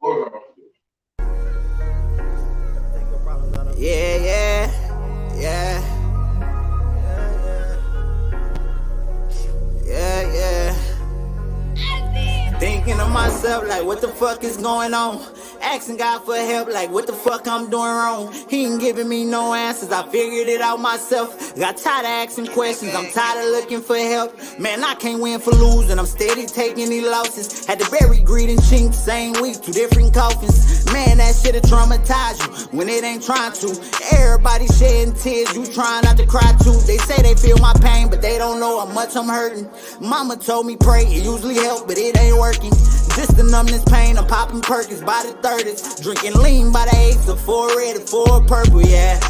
Yeah, yeah, yeah. Yeah, yeah. Thinking to myself, like, what the fuck is going on? Asking God for help, like, what the fuck I'm doing wrong? He ain't giving me no answers, I figured it out myself. Got tired of asking questions, I'm tired of looking for help. Man, I can't win for losing, I'm steady taking these losses. Had to bury greed and chink, same week, 2 different coffins. Man, that shit'll traumatize you when it ain't trying to. Everybody shedding tears, you trying not to cry too. They say they feel my pain, but they don't know how much I'm hurting. Mama told me pray, it usually help, but it ain't working. Just the numbness pain, I'm popping Perkins by the 30s. Drinking lean by the 8s, so 4 red and 4 purple, yeah.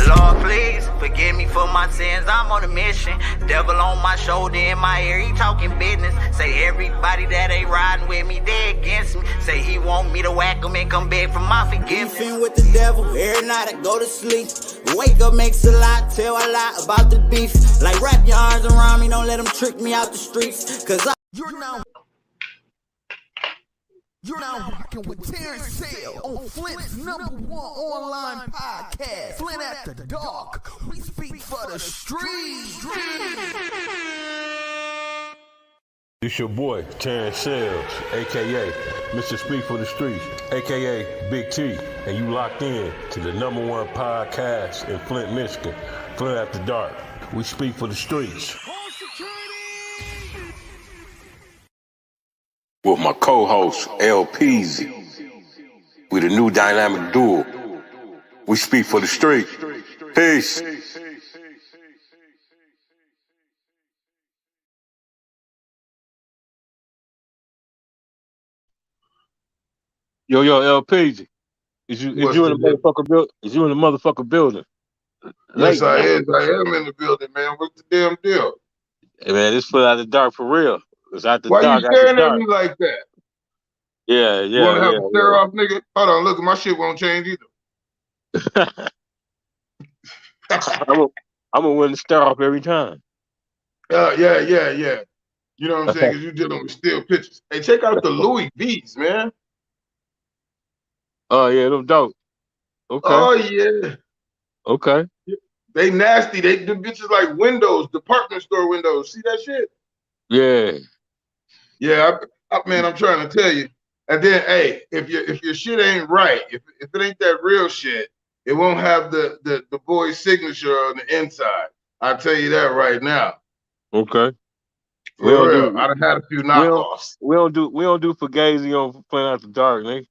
Lord, please forgive me for my sins, I'm on a mission. Devil on my shoulder, in my ear, he talking business. Say everybody that ain't riding with me, they against me. Say he want me to whack him and come back from my forgiveness. Beefing with the devil, every night I go to sleep. Wake up makes a lot, tell a lot about the beef. Like wrap your arms around me, don't let them trick me out the streets. Cause You're now rocking with Terrence Sale on Flint's #1 online podcast, Flint After Dark. We speak for the streets. It's your boy, Terrence Sales, a.k.a. Mr. Speak for the Streets, a.k.a. Big T, and you locked in to the #1 podcast in Flint, Michigan, Flint After Dark. We speak for the streets. With my co-host, LPZ. We the new dynamic duo. We speak for the street. Peace. Yo, LPZ. Is you in the motherfucker building? Is you in the motherfucker building? Yes, I am in the building, man. What's the damn deal? Hey, man, this Flint After Dark for real. It's after Why dark. You staring at me like that? Yeah. You want to have a stare off, nigga? Hold on, look, my shit won't change either. I'm gonna win the stare off every time. Yeah. You know what I'm saying? Because you're dealing with still pictures. Hey, check out the Louis V's, man. Oh, yeah, them dope. Okay. Oh, yeah. Okay. They nasty. The bitches like windows, department store windows. See that shit? Yeah. Yeah, man, I'm trying to tell you. And then, hey, if your shit ain't right, if it ain't that real shit, it won't have the boy's signature on the inside. I'll tell you that right now. Okay. For real. I done had a few knockoffs. We don't do Fugazi on Flint After Dark, nigga.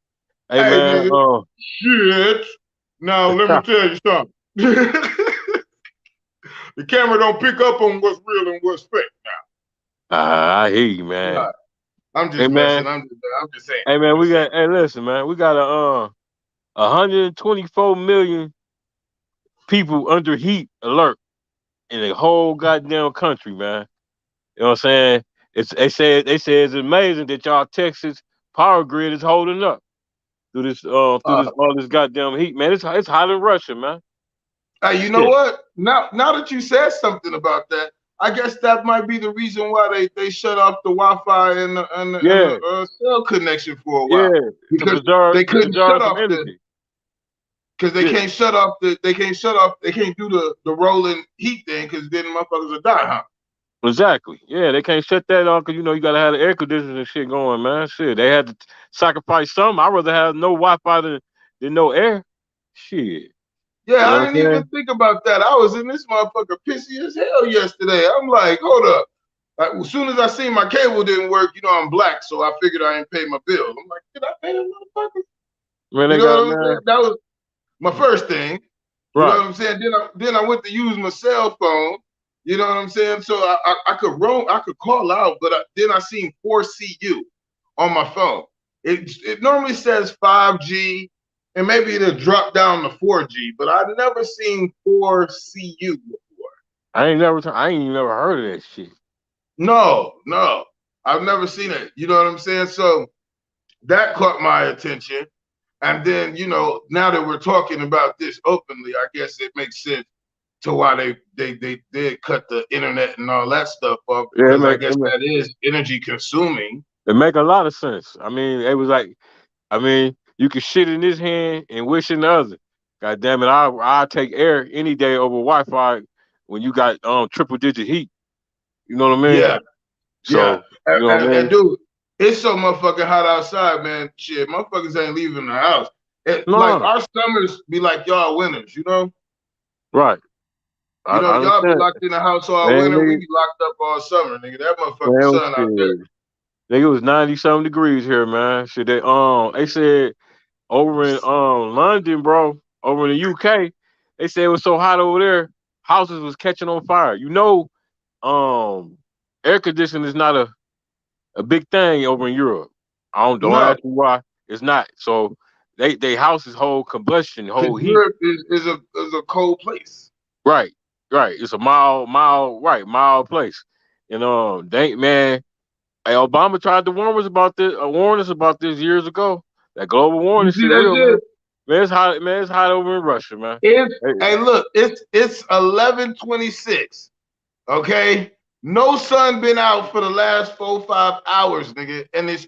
Hey man, nigga, shit. Now let me tell you something. The camera don't pick up on what's real and what's fake now. I hear you, man. I'm just messing. I'm just saying. Hey man, listen, man, we got 124 million people under heat alert in the whole goddamn country, man. You know what I'm saying? They say it's amazing that y'all Texas power grid is holding up through all this goddamn heat, man. It's hot in Russia, man. Hey, you know what? Now that you said something about that, I guess that might be the reason why they shut off the Wi-Fi and the cell connection for a while. Yeah, because they couldn't shut off because they can't shut off they can't do the rolling heat thing because then motherfuckers will die, huh? Exactly. Yeah, they can't shut that off because you gotta have the air conditioning and shit going, man. Shit, they had to sacrifice something. I'd rather have no Wi-Fi than no air. Shit. Yeah, I didn't even think about that. I was in this motherfucker pissy as hell yesterday. I'm like, hold up. As soon as I seen my cable didn't work, I'm black, so I figured I didn't pay my bill. I'm like, did I pay that motherfucker? Man, that was my first thing. Right. You know what I'm saying? Then I went to use my cell phone. You know what I'm saying? So I could call out, but then I seen 4CU on my phone. It normally says 5G, and maybe it'll drop down to 4G, but I've never seen 4CU before. I ain't never heard of that shit. No, I've never seen it. You know what I'm saying? So that caught my attention, and then now that we're talking about this openly, I guess it makes sense to why they cut the internet and all that stuff off, because I guess that is energy consuming. It make a lot of sense. I mean, it was like I mean, you can shit in this hand and wish in the other. God damn it, I take air any day over Wi-Fi when you got triple digit heat. You know what I mean? Yeah, yeah. So you know what I And mean? dude, it's so motherfucking hot outside, man. Shit, motherfuckers ain't leaving the house. Like No, our summers be like y'all winters, you know? right. You know, I y'all be understand. locked in the house all Man, winter. We nigga, be locked up all summer, nigga. That motherfucking man, sun out there. shit. Nigga, it was 90-something degrees here, man. Shit, they said over in London, bro, over in the UK, they said it was so hot over there, houses was catching on fire. You know, um, air conditioning is not a big thing over in Europe. Don't No, ask me why. It's not. So they houses hold combustion, because hold heat. Europe is a cold place. Right, right. It's a mild place. And they man, hey, Obama tried to warn us about this years ago. That global You warming see shit that real, man. shit? Man, it's hot. Man, it's hot over in Russia, man. It's Hey, hey, look, it's 11:26. Okay, no sun been out for the last 4 5 hours, nigga, and it's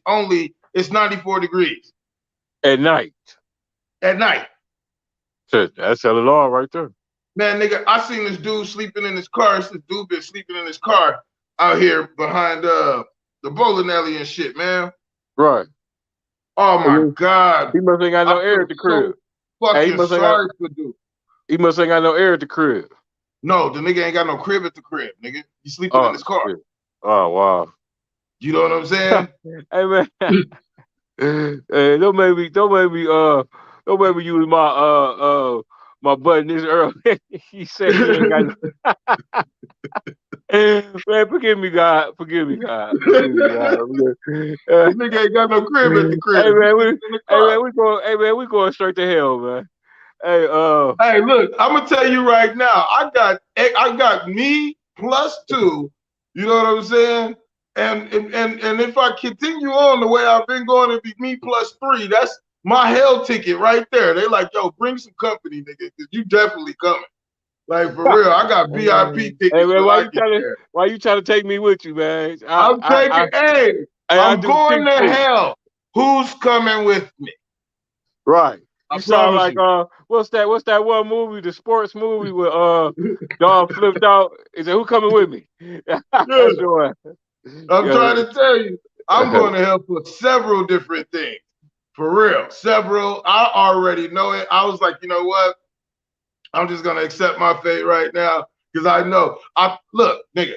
94 degrees at night, at night. shit, that's hella law right there. Man, nigga, I seen this dude sleeping in his car. This dude been sleeping in his car out here behind the bowling alley and shit, man. Right. Oh I my mean, God. he must ain't got I no air feel at the so crib. Hey, fucking sorry for dude. he must ain't got no air at the crib. No, the nigga ain't got no crib at the crib, nigga. He's sleeping in Oh his car. shit. Oh wow. You know what I'm saying? Hey man. Hey, don't make me use my button this early. He said he ain't got man, forgive me, God. Forgive me, God. Forgive me, God. This nigga ain't got no crib at the Hey crib. He's man, sleeping in the car. we going straight to hell, man. Hey, Hey, look, I'm gonna tell you right now. I got me plus two. You know what I'm saying? And if I continue on the way I've been going, it'd be me plus three. That's my hell ticket right there. They like, yo, bring some company, nigga, because you definitely coming. Like for real, I got VIP hey tickets man, when I get there. why you trying to take me with you, man? I'm taking. Hey, I I'm do going cheap to seats. hell. Who's coming with me? Right. I You sound promise like you. what's that one movie, the sports movie with Don flipped out? He said, who coming with me? Yeah. That's your I'm yeah. trying to tell you, I'm going to hell for several different things. For real. Several. I already know it. I was like, you know what? I'm just gonna accept my fate right now. Because I know. Look, nigga.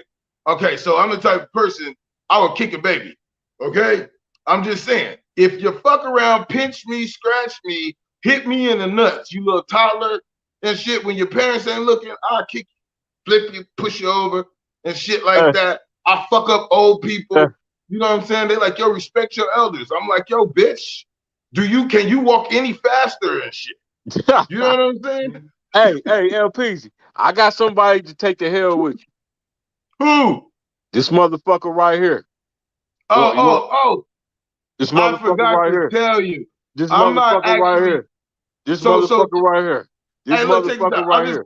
Okay, so I'm the type of person I would kick a baby. Okay? I'm just saying, if you fuck around, pinch me, scratch me, hit me in the nuts, you little toddler and shit, when your parents ain't looking, I'll kick you, flip you, push you over, and shit like that. I fuck up old people. You know what I'm saying? They like, yo, respect your elders. I'm like, yo, bitch, can you walk any faster and shit? You know what I'm saying? Hey, LPZ, I got somebody to take the hell with you. Who? This motherfucker right here. Oh, You want this I motherfucker forgot right to here? tell you. This I'm not motherfucker right actually here. This so motherfucker right here. This hey, look, take it motherfucker down. right here.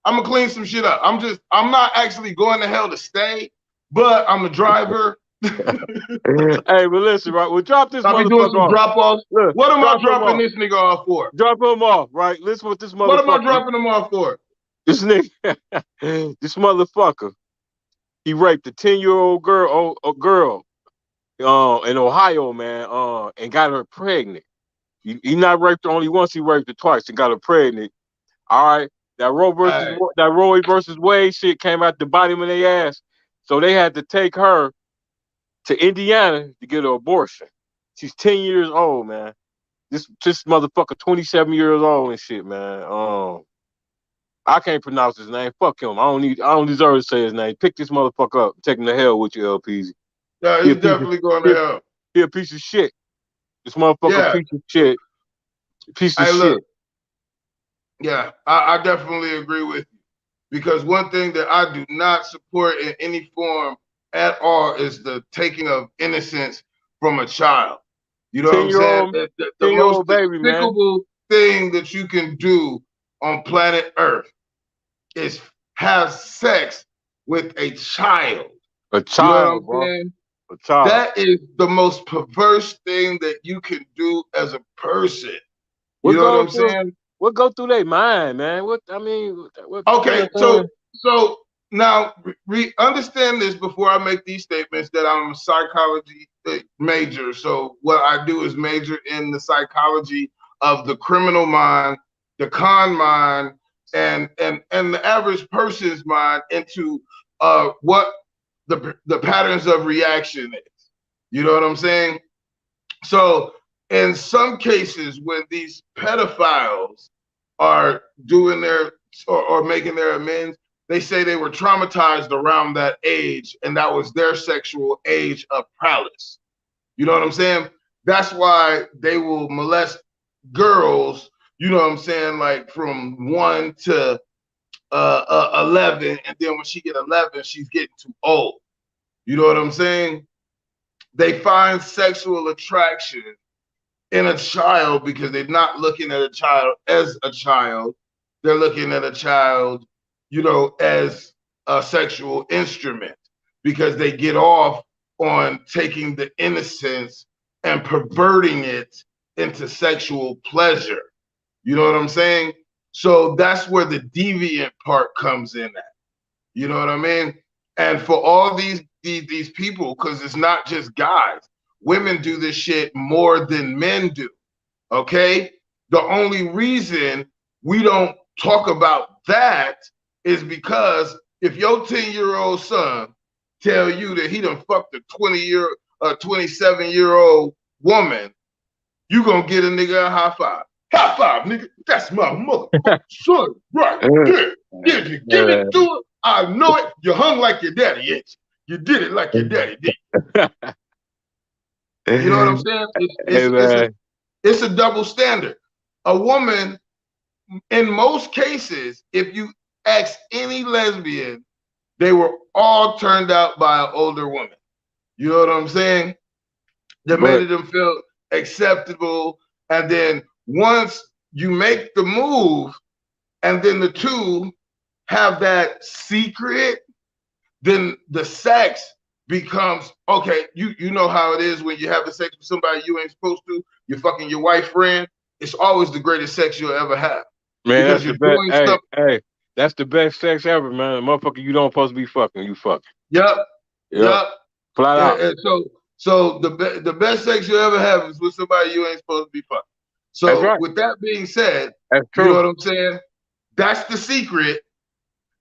I'm gonna clean some shit up. I'm not actually going to hell to stay, but I'm a driver. Hey, but listen, right? We'll drop this I'll be doing motherfucker some off. drop offs. Look, What am I drop him dropping off. this nigga off for? Drop him off, right? Listen what this What am I motherfucker. dropping him off for? This nigga, this motherfucker, he raped a 10-year-old girl in Ohio, man, and got her pregnant. He not raped her only once, he raped her twice and got her pregnant. All right. Hey, That Roe versus Wade shit came out the bottom of their ass. So they had to take her to Indiana to get an abortion. She's 10 years old, man. This motherfucker 27 years old and shit, man. I can't pronounce his name. Fuck him. I don't deserve to say his name. Pick this motherfucker up. Take him to hell with you, LPZ. yeah, He a he's piece of definitely going he to a, hell. he a piece of shit. This motherfucker Yeah. piece of shit. Piece of Hey, shit. look, yeah, I definitely agree with you. Because one thing that I do not support in any form at all is the taking of innocence from a child. You know what 10 I'm year saying? old The 10 year most old baby, man. despicable thing that you can do on planet Earth is have sex with a child. A You know what I'm child, bro. saying? That is the most perverse thing that you can do as a person. You know what I'm saying? What go through their mind, man? What I mean, what Okay, so now understand this before I make these statements that I'm a psychology major. So what I do is major in the psychology of the criminal mind, the con mind, and the average person's mind into what the patterns of reaction is. You know what I'm saying? So in some cases, when these pedophiles are doing their or making their amends, they say they were traumatized around that age, and that was their sexual age of prowess. You know what I'm saying? That's why they will molest girls, you know what I'm saying, like from 1 to 11, and then when she get 11, she's getting too old. You know what I'm saying? They find sexual attraction in a child because they're not looking at a child as a child. They're looking at a child, you know, as a sexual instrument because they get off on taking the innocence and perverting it into sexual pleasure. You know what I'm saying? So that's where the deviant part comes in at. You know what I mean? And for all these people, because it's not just guys, women do this shit more than men do. Okay? The only reason we don't talk about that is because if your 10-year-old son tell you that he done fucked a 27-year-old woman, you gonna get a nigga a high five. High five, nigga. That's my motherfucking son. Right there. Did you give it to it? I know it. You hung like your daddy, ain't you? You did it like your daddy did. You know what I'm saying? It's a double standard. A woman, in most cases, if you ask any lesbian, they were all turned out by an older woman. You know what I'm saying? That made them feel acceptable. And then once you make the move, and then the two have that secret, then the sex becomes, okay, you know how it is when you have sex with somebody you ain't supposed to, you're fucking your wife friend. It's always the greatest sex you'll ever have. Man, that's the best. Hey, that's the best sex ever, man. Motherfucker, you don't supposed to be fucking, you fucking. Yep. Flat out. And so the best sex you'll ever have is with somebody you ain't supposed to be fucking. So with that being said, you know what I'm saying? That's the secret.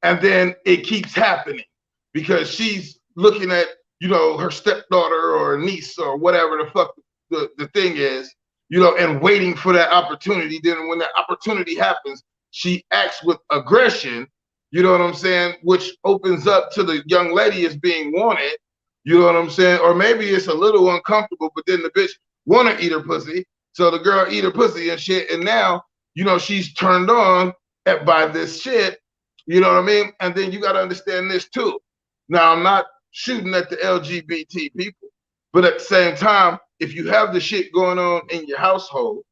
And then it keeps happening because she's looking at, you know, her stepdaughter or niece or whatever the fuck the thing is, you know, and waiting for that opportunity. Then when that opportunity happens, she acts with aggression, you know what I'm saying, which opens up to the young lady as being wanted, you know what I'm saying? Or maybe it's a little uncomfortable, but then the bitch want to eat her pussy. So the girl eat her pussy and shit. And now, you know, she's turned on by this shit. You know what I mean? And then you got to understand this too. Now, I'm not shooting at the LGBT people, but at the same time, if you have the shit going on in your household,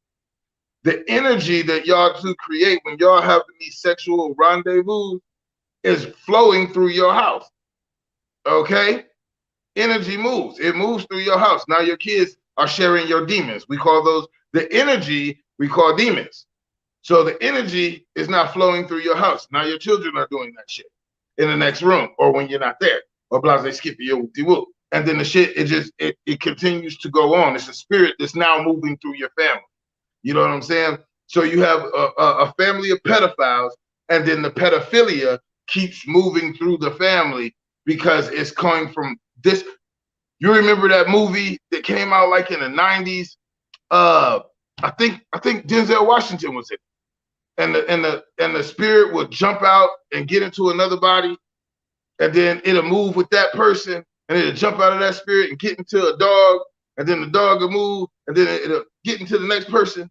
the energy that y'all two create when y'all having these sexual rendezvous is flowing through your house. Okay? Energy moves. It moves through your house. Now your kids are sharing your demons. We call those, the energy we call demons. So the energy is not flowing through your house. Now your children are doing that shit in the next room or when you're not there. Or blase skippy or whoop-de-whoop. And then the shit, it continues to go on. It's a spirit that's now moving through your family. You know what I'm saying? So you have a family of pedophiles, and then the pedophilia keeps moving through the family because it's coming from this. You remember that movie that came out like in the 90s? I think Denzel Washington was in it. And the spirit would jump out and get into another body, and then it'll move with that person, and it'll jump out of that spirit and get into a dog, and then the dog will move, and then it'll get into the next person.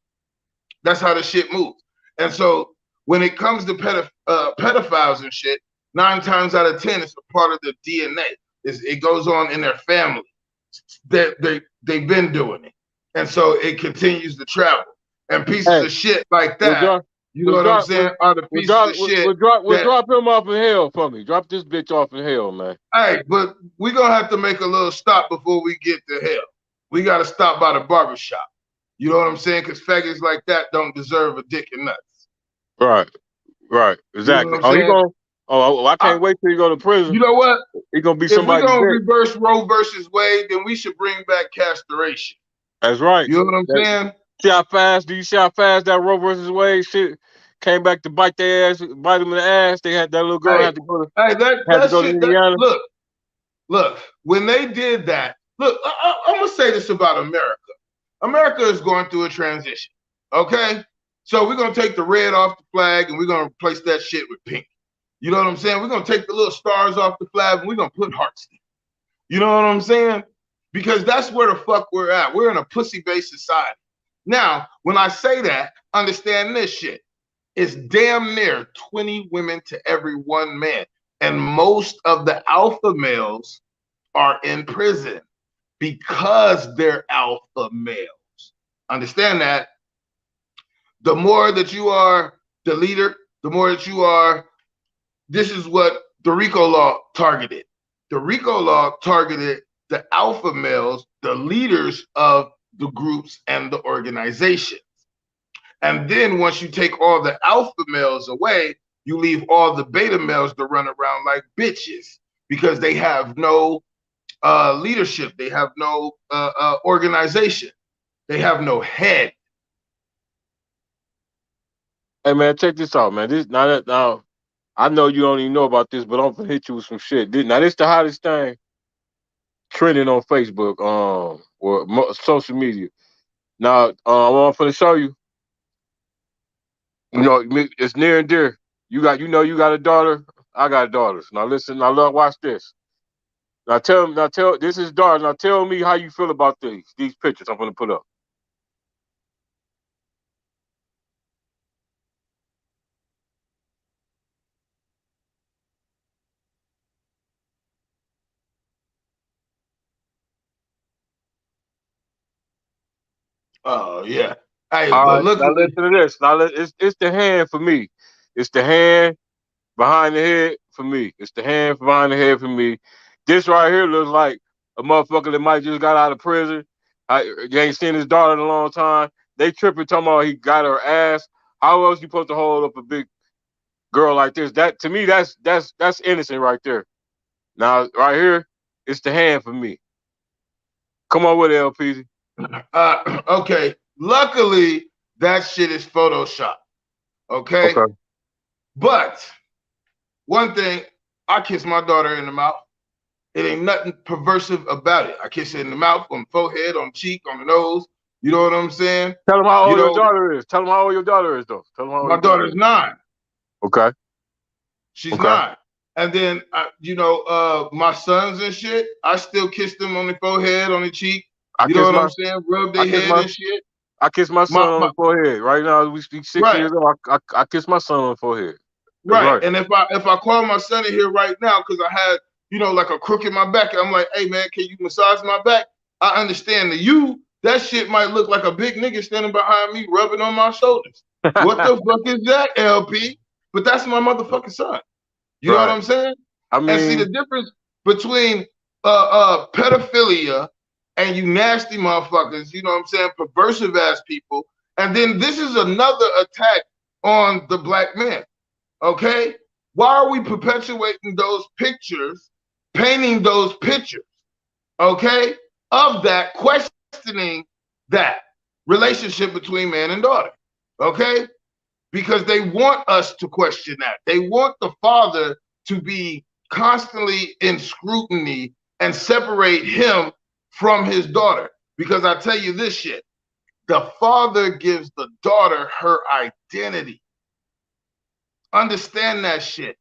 That's how the shit moves. And so when it comes to pedophiles and shit, 9 times out of 10, it's a part of the DNA. It goes on in their family. They've been doing it. And so it continues to travel. And pieces of shit like that you know what I'm saying, are the pieces of shit that, drop him off in hell for me. Drop this bitch off in hell, man. hey, but we gonna have to make a little stop before we get to hell. We gotta stop by the barbershop. You know what I'm saying? Because faggots like that don't deserve a dick and nuts. Right, exactly. You know what I'm saying? I can't wait till you go to prison. You know what? He gonna be If we're somebody's gonna dick. reverse Roe versus Wade, then we should bring back castration. That's right. You know what I'm saying? See how fast? Do you see how fast that Roe versus Wade shit came back to bite their ass, bite them in the ass? They had that little girl had to go to Indiana. Look. When they did that, look, I'm gonna say this about America. America is going through a transition. Okay, so we're gonna take the red off the flag and we're gonna replace that shit with pink. You know what I'm saying? We're gonna take the little stars off the flag and we're gonna put hearts in. You know what I'm saying? Because that's where the fuck we're at. We're in a pussy-based society. Now, when I say that, understand this shit. It's damn near 20 women to every one man. And most of the alpha males are in prison because they're alpha males. Understand that? The more that you are the leader, the more that you are, this is what the RICO law targeted. The RICO law targeted the alpha males, the leaders of the groups and the organizations. And then once you take all the alpha males away, you leave all the beta males to run around like bitches because they have no leadership. They have no organization. They have no head. Hey man, check this out, man. Now I know you don't even know about this, but I'm gonna hit you with some shit. Now this the hottest thing trending on Facebook, or social media. Now, I'm gonna show you. You know, it's near and dear. You got a daughter. I got daughters. Now listen. Now look, watch this. Now tell. This is daughter. Now tell me how you feel about these pictures I'm gonna put up. Oh yeah. Hey, All but right. look Now at listen to this. Now it's the hand for me. It's the hand behind the head for me. It's the hand behind the head for me. This right here looks like a motherfucker that might just got out of prison. You ain't seen his daughter in a long time. They tripping talking about he got her ass. How else you supposed to hold up a big girl like this? That to me, that's innocent right there. Now right here, it's the hand for me. Come on with it, LPZ. okay. Luckily, that shit is Photoshop. Okay. But one thing, I kiss my daughter in the mouth. It ain't nothing perversive about it. I kiss her in the mouth, on the forehead, on the cheek, on the nose. You know what I'm saying? Tell them how old your daughter is. Tell them how old your daughter is, though. Tell them how old my daughter's 9. Okay. She's 9. And then, my sons and shit, I still kiss them on the forehead, on the cheek. You know what I'm saying? Rub their head and shit. I kiss my son on the forehead. Right now, we speak 6 years old. I kiss my son on the forehead. Right. And if I call my son in here right now because I had, like a crook in my back, I'm like, hey man, can you massage my back? I understand that that shit might look like a big nigga standing behind me rubbing on my shoulders. What the fuck is that, LP? But that's my motherfucking son. You know what I'm saying? I mean, and see the difference between pedophilia and you nasty motherfuckers, you know what I'm saying, perversive ass people. And then this is another attack on the black man. Okay? Why are we perpetuating those pictures, painting those pictures, okay, of that, questioning that relationship between man and daughter, okay? Because they want us to question that. They want the father to be constantly in scrutiny and separate him from his daughter. Because I tell you this shit, the father gives the daughter her identity. Understand that shit.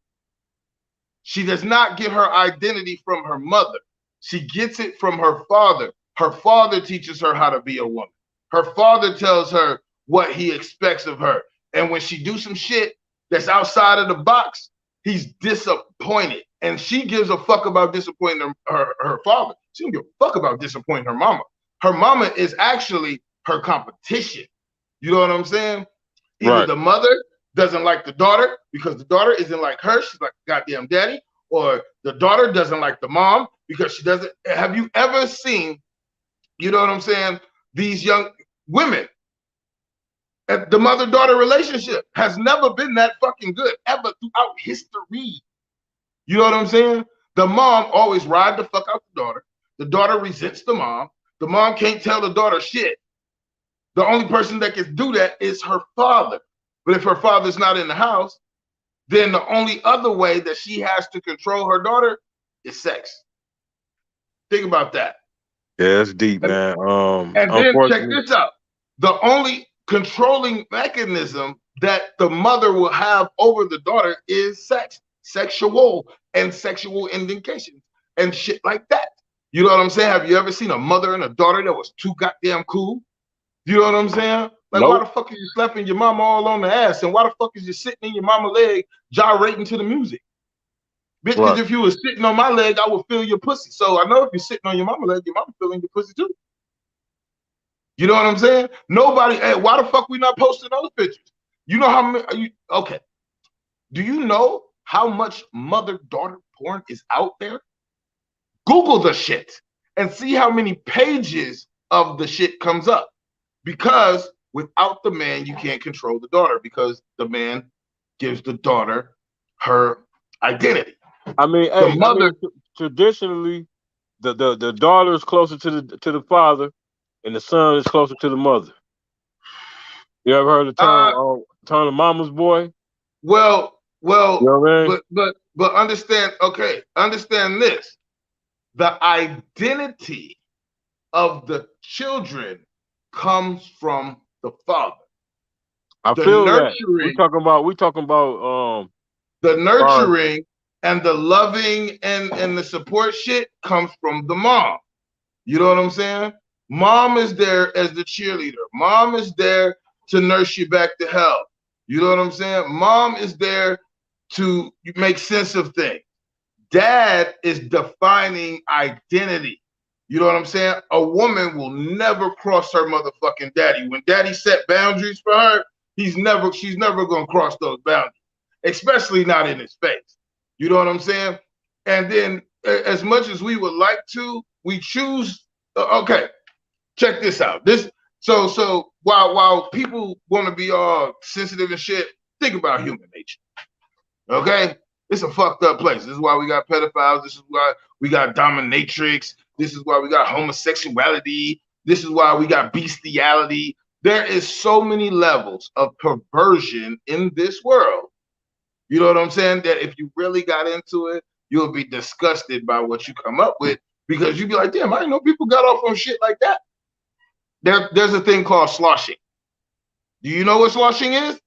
She does not get her identity from her mother. She gets it from her father. Her father teaches her how to be a woman. Her father tells her what he expects of her. And when she do some shit that's outside of the box, he's disappointed. And she gives a fuck about disappointing her father. She don't give a fuck about disappointing her mama. Her mama is actually her competition. You know what I'm saying? Either the mother doesn't like the daughter because the daughter isn't like her. She's like goddamn daddy. Or the daughter doesn't like the mom because she doesn't. Have you ever seen, you know what I'm saying, these young women? The mother-daughter relationship has never been that fucking good ever throughout history. You know what I'm saying? The mom always ride the fuck out the daughter. The daughter resents the mom. The mom can't tell the daughter shit. The only person that can do that is her father. But if her father's not in the house, then the only other way that she has to control her daughter is sex. Think about that. Yeah, it's deep, man. And then check this out. The only controlling mechanism that the mother will have over the daughter is sex, sexual indications and shit like that. You know what I'm saying? Have you ever seen a mother and a daughter that was too goddamn cool? You know what I'm saying? Like, nope. Why the fuck are you slapping your mama all on the ass? And why the fuck is you sitting in your mama leg gyrating to the music? Bitch, because if you was sitting on my leg, I would feel your pussy. So I know if you're sitting on your mama leg, your mama feeling your pussy too. You know what I'm saying? Nobody, hey, why the fuck we not posting those pictures? You know how many, okay. Do you know how much mother-daughter porn is out there? Google the shit and see how many pages of the shit comes up. Because without the man, you can't control the daughter because the man gives the daughter her identity. I mean, traditionally, the daughter is closer to the father, and the son is closer to the mother. You ever heard the term of mama's boy? Well, you know what I mean? but understand this. The identity of the children comes from the father. I feel that. We talking about the nurturing and the loving and the support shit comes from the mom. You know what I'm saying? Mom is there as the cheerleader. Mom is there to nurse you back to health. You know what I'm saying? Mom is there to make sense of things. Dad is defining identity. You know what I'm saying? A woman will never cross her motherfucking daddy. When daddy set boundaries for her, she's never gonna cross those boundaries, especially not in his face. You know what I'm saying? And then, as much as we would like to, we choose. Okay, check this out. So while people want to be all sensitive and shit, think about human nature. Okay, it's a fucked up place. This is why we got pedophiles. This is why we got dominatrix. This is why we got homosexuality. This is why we got bestiality. There is so many levels of perversion in this world. You know what I'm saying? That if you really got into it, you'll be disgusted by what you come up with because you'd be like, damn, I didn't know people got off on shit like that. There's a thing called sloshing. Do you know what sloshing is?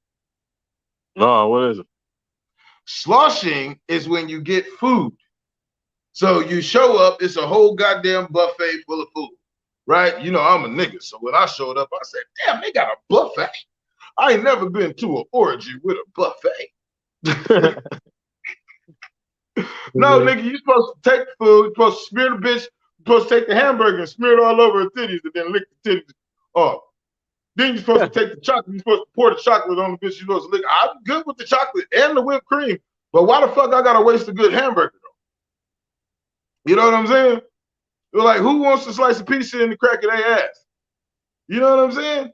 No, what is it? Sloshing is when you get food. So you show up, it's a whole goddamn buffet full of food, right? You know, I'm a nigga. So when I showed up, I said, damn, they got a buffet. I ain't never been to an orgy with a buffet. No, nigga, you supposed to take the food, you're supposed to smear the bitch, you're supposed to take the hamburger and smear it all over her titties and then lick the titties off. Then you're supposed to take the chocolate, you're supposed to pour the chocolate on the bitch, you're supposed to lick. I'm good with the chocolate and the whipped cream, but why the fuck I gotta waste a good hamburger though? You know what I'm saying? They're like, who wants to slice a pizza in the crack of their ass? You know what I'm saying?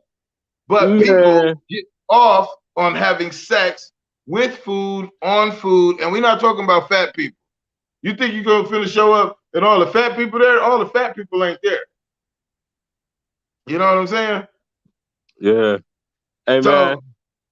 But people get off on having sex with food, on food, and we're not talking about fat people. You think you're gonna finna show up and all the fat people there? All the fat people ain't there. You know what I'm saying? Yeah. Hey, man.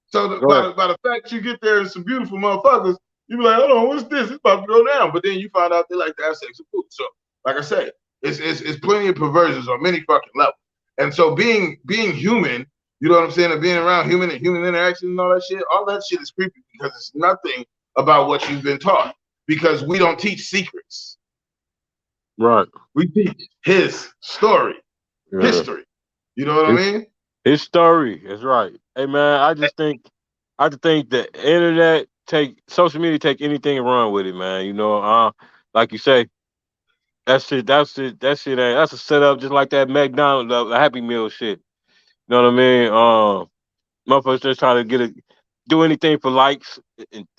So by the fact you get there and some beautiful motherfuckers, you be like, hold on, what's this? It's about to go down. But then you find out they like to have sex with food. So, like I said, it's plenty of perversions on many fucking levels. And so being human, you know what I'm saying, and being around human and human interaction and all that shit is creepy because it's nothing about what you've been taught. Because we don't teach secrets. Right. We teach his story, history. You know what I mean? His story is right. Hey man, I just think the internet social media take anything and run with it, man. You know, like you say, that's a setup just like that McDonald's, the Happy Meal shit. You know what I mean? Motherfuckers just trying to do anything for likes.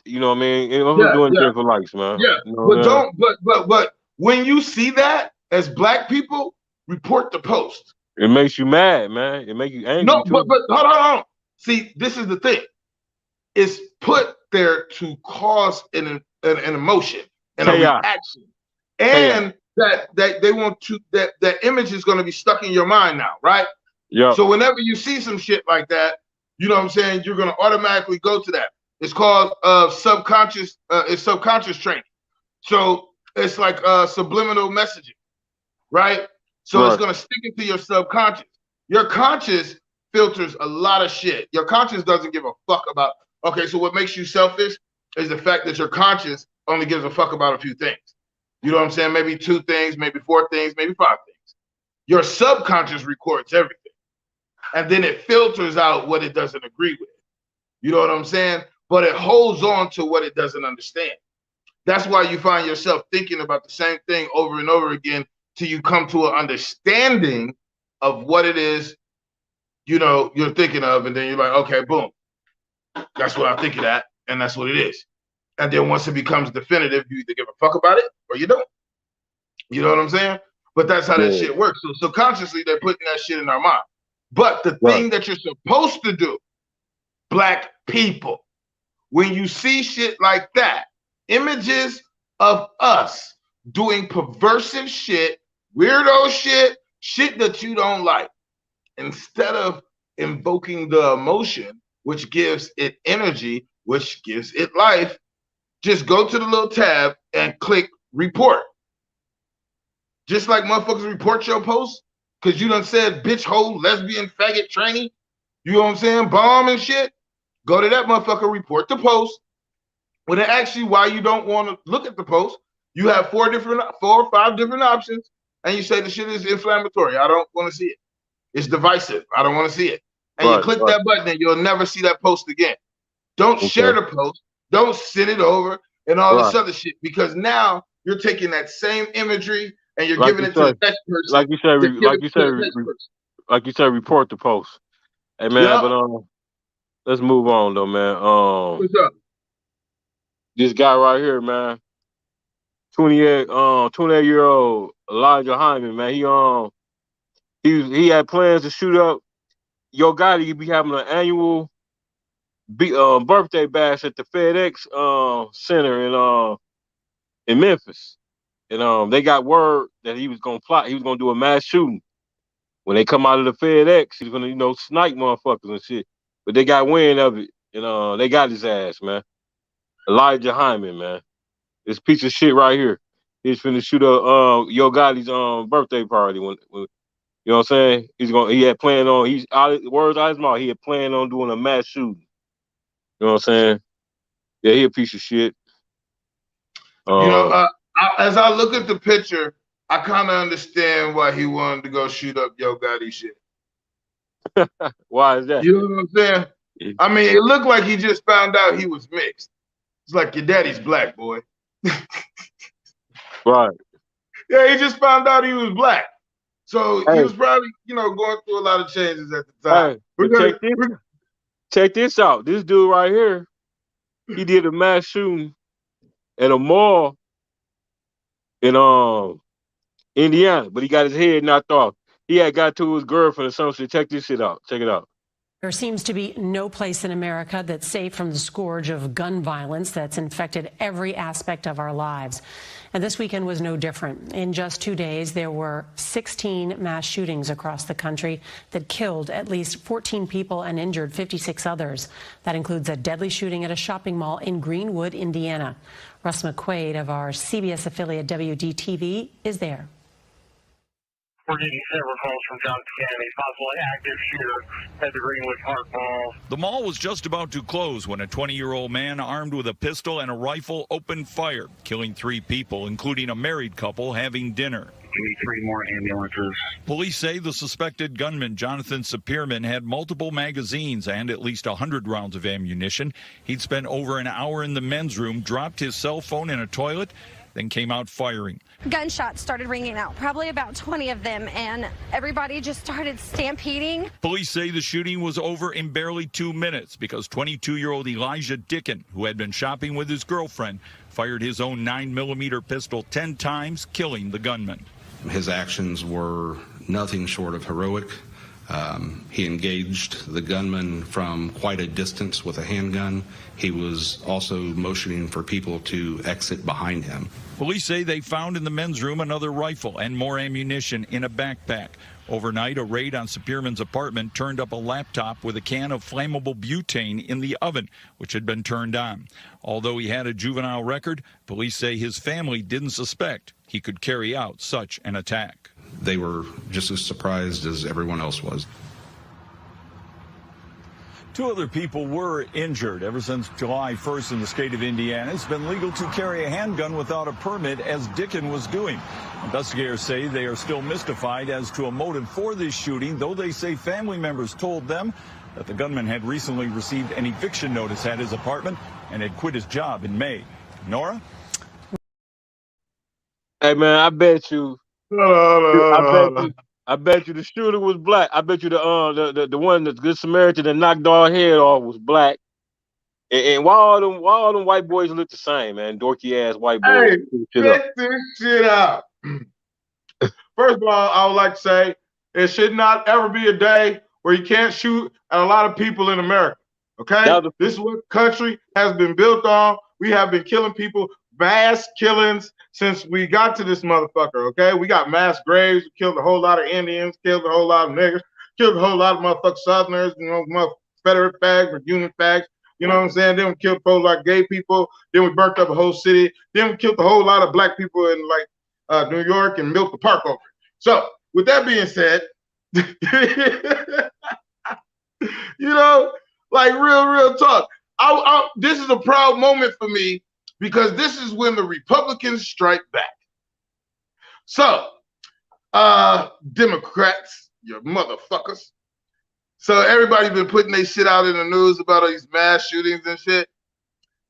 You know what I mean? I'm Yeah, do anything yeah, for likes, man. yeah. You know what But I mean? but when you see that as black people, report the post. It makes you mad, man. It makes you angry No, too. but hold on. See, this is the thing. It's put there to cause an emotion and a Chaos. reaction, Chaos. and that they want to that image is going to be stuck in your mind now, right? Yep. So whenever you see some shit like that, you know what I'm saying, you're going to automatically go to that. It's called subconscious. It's subconscious training. So it's like subliminal messaging, right? So it's going to stick into your subconscious. Your conscious filters a lot of shit. Your conscious doesn't give a fuck about. Okay, so what makes you selfish is the fact that your conscious only gives a fuck about a few things. You know what I'm saying? Maybe 2 things, maybe 4 things, maybe 5 things. Your subconscious records everything. And then it filters out what it doesn't agree with. You know what I'm saying? But it holds on to what it doesn't understand. That's why you find yourself thinking about the same thing over and over again till you come to an understanding of what it is, you know, you're thinking of. And then you're like, okay, boom. That's what I'm thinking at, and that's what it is. And then once it becomes definitive, you either give a fuck about it or you don't. You know what I'm saying? But that's how that shit works. So subconsciously, they're putting that shit in our mind. But the thing that you're supposed to do, black people, when you see shit like that, images of us doing perversive shit, weirdo shit, shit that you don't like, instead of invoking the emotion, which gives it energy, which gives it life, just go to the little tab and click report. Just like motherfuckers report your post, because you done said bitch, hole, lesbian, faggot, tranny, you know what I'm saying, bomb and shit. Go to that motherfucker, report the post. When it asks you why you don't want to look at the post, you have 4 or 5 different options, and you say the shit is inflammatory. I don't want to see it. It's divisive. I don't want to see it. And you click that button and you'll never see that post again. Don't share the post. Don't send it over and all this other shit, because now you're taking that same imagery and you're giving it to the next person. Like you said, report the post. Hey man, but let's move on though, man. What's up? This guy right here, man. 28-year-old Elijah Hyman, man. He had plans to shoot up Yo Gotti. Be having an annual birthday bash at the FedEx Center in Memphis, and they got word that he was gonna plot. He was gonna do a mass shooting. When they come out of the FedEx, he's gonna snipe motherfuckers and shit. But they got wind of it, and they got his ass, man. Elijah Hyman, man. This piece of shit right here. He's finna shoot up Yo Gotti's birthday party when you know what I'm saying? He had planned on words out his mouth, he had planned on doing a mass shooting. You know what I'm saying? Yeah, he a piece of shit. As I look at the picture, I kind of understand why he wanted to go shoot up Yo Gotti shit. Why is that? You know what I'm saying? I mean, it looked like he just found out he was mixed. It's like your daddy's black, boy. Right. Yeah, he just found out he was black. So he was probably, going through a lot of changes at the time. Hey, check this out. This dude right here, he did a mass shooting at a mall in Indiana, but he got his head knocked off. He had got to his girlfriend or something. Check this shit out. Check it out. There seems to be no place in America that's safe from the scourge of gun violence that's infected every aspect of our lives. And this weekend was no different. In just 2 days, there were 16 mass shootings across the country that killed at least 14 people and injured 56 others. That includes a deadly shooting at a shopping mall in Greenwood, Indiana. Russ McQuaid of our CBS affiliate WDTV is there. We're getting several calls from Johnson County, possibly active shooter at the Greenwood Park Mall. The mall was just about to close when a 20-year-old man armed with a pistol and a rifle opened fire, killing 3 people, including a married couple having dinner. We need 3 more ambulances. Police say the suspected gunman, Jonathan Sapirman, had multiple magazines and at least 100 rounds of ammunition. He'd spent over an hour in the men's room, dropped his cell phone in a toilet, then came out firing. Gunshots started ringing out, probably about 20 of them, and everybody just started stampeding. Police say the shooting was over in barely 2 minutes because 22-year-old Elijah Dickin, who had been shopping with his girlfriend, fired his own 9mm pistol 10 times, killing the gunman. His actions were nothing short of heroic. He engaged the gunman from quite a distance with a handgun. He was also motioning for people to exit behind him. Police say they found in the men's room another rifle and more ammunition in a backpack. Overnight, a raid on Spearman's apartment turned up a laptop with a can of flammable butane in the oven, which had been turned on. Although he had a juvenile record, police say his family didn't suspect he could carry out such an attack. They were just as surprised as everyone else was. 2 other people were injured. Ever since July 1st in the state of Indiana, it's been legal to carry a handgun without a permit, as Dickin was doing. Investigators say they are still mystified as to a motive for this shooting, though they say family members told them that the gunman had recently received an eviction notice at his apartment and had quit his job in May. Nora? Hey, man, I bet you the shooter was black. I bet you the one, the Good Samaritan that knocked our head off, was black. And why all them white boys look the same, man? Dorky ass white boys. Hey, check this shit out. First of all, I would like to say it should not ever be a day where you can't shoot at a lot of people in America. Okay? This is what country has been built on. We have been killing people, mass killings since we got to this motherfucker. Okay? We got mass graves. We killed a whole lot of Indians, killed a whole lot of niggers, killed a whole lot of motherfucking Southerners, Confederate fags or Union fags. You know what I'm saying? Then we killed a whole lot of gay people. Then we burnt up a whole city. Then we killed a whole lot of black people in New York and milked the park over. So with that being said, real talk. This is a proud moment for me because this is when the Republicans strike back. So, Democrats, you motherfuckers. So everybody's been putting their shit out in the news about all these mass shootings and shit.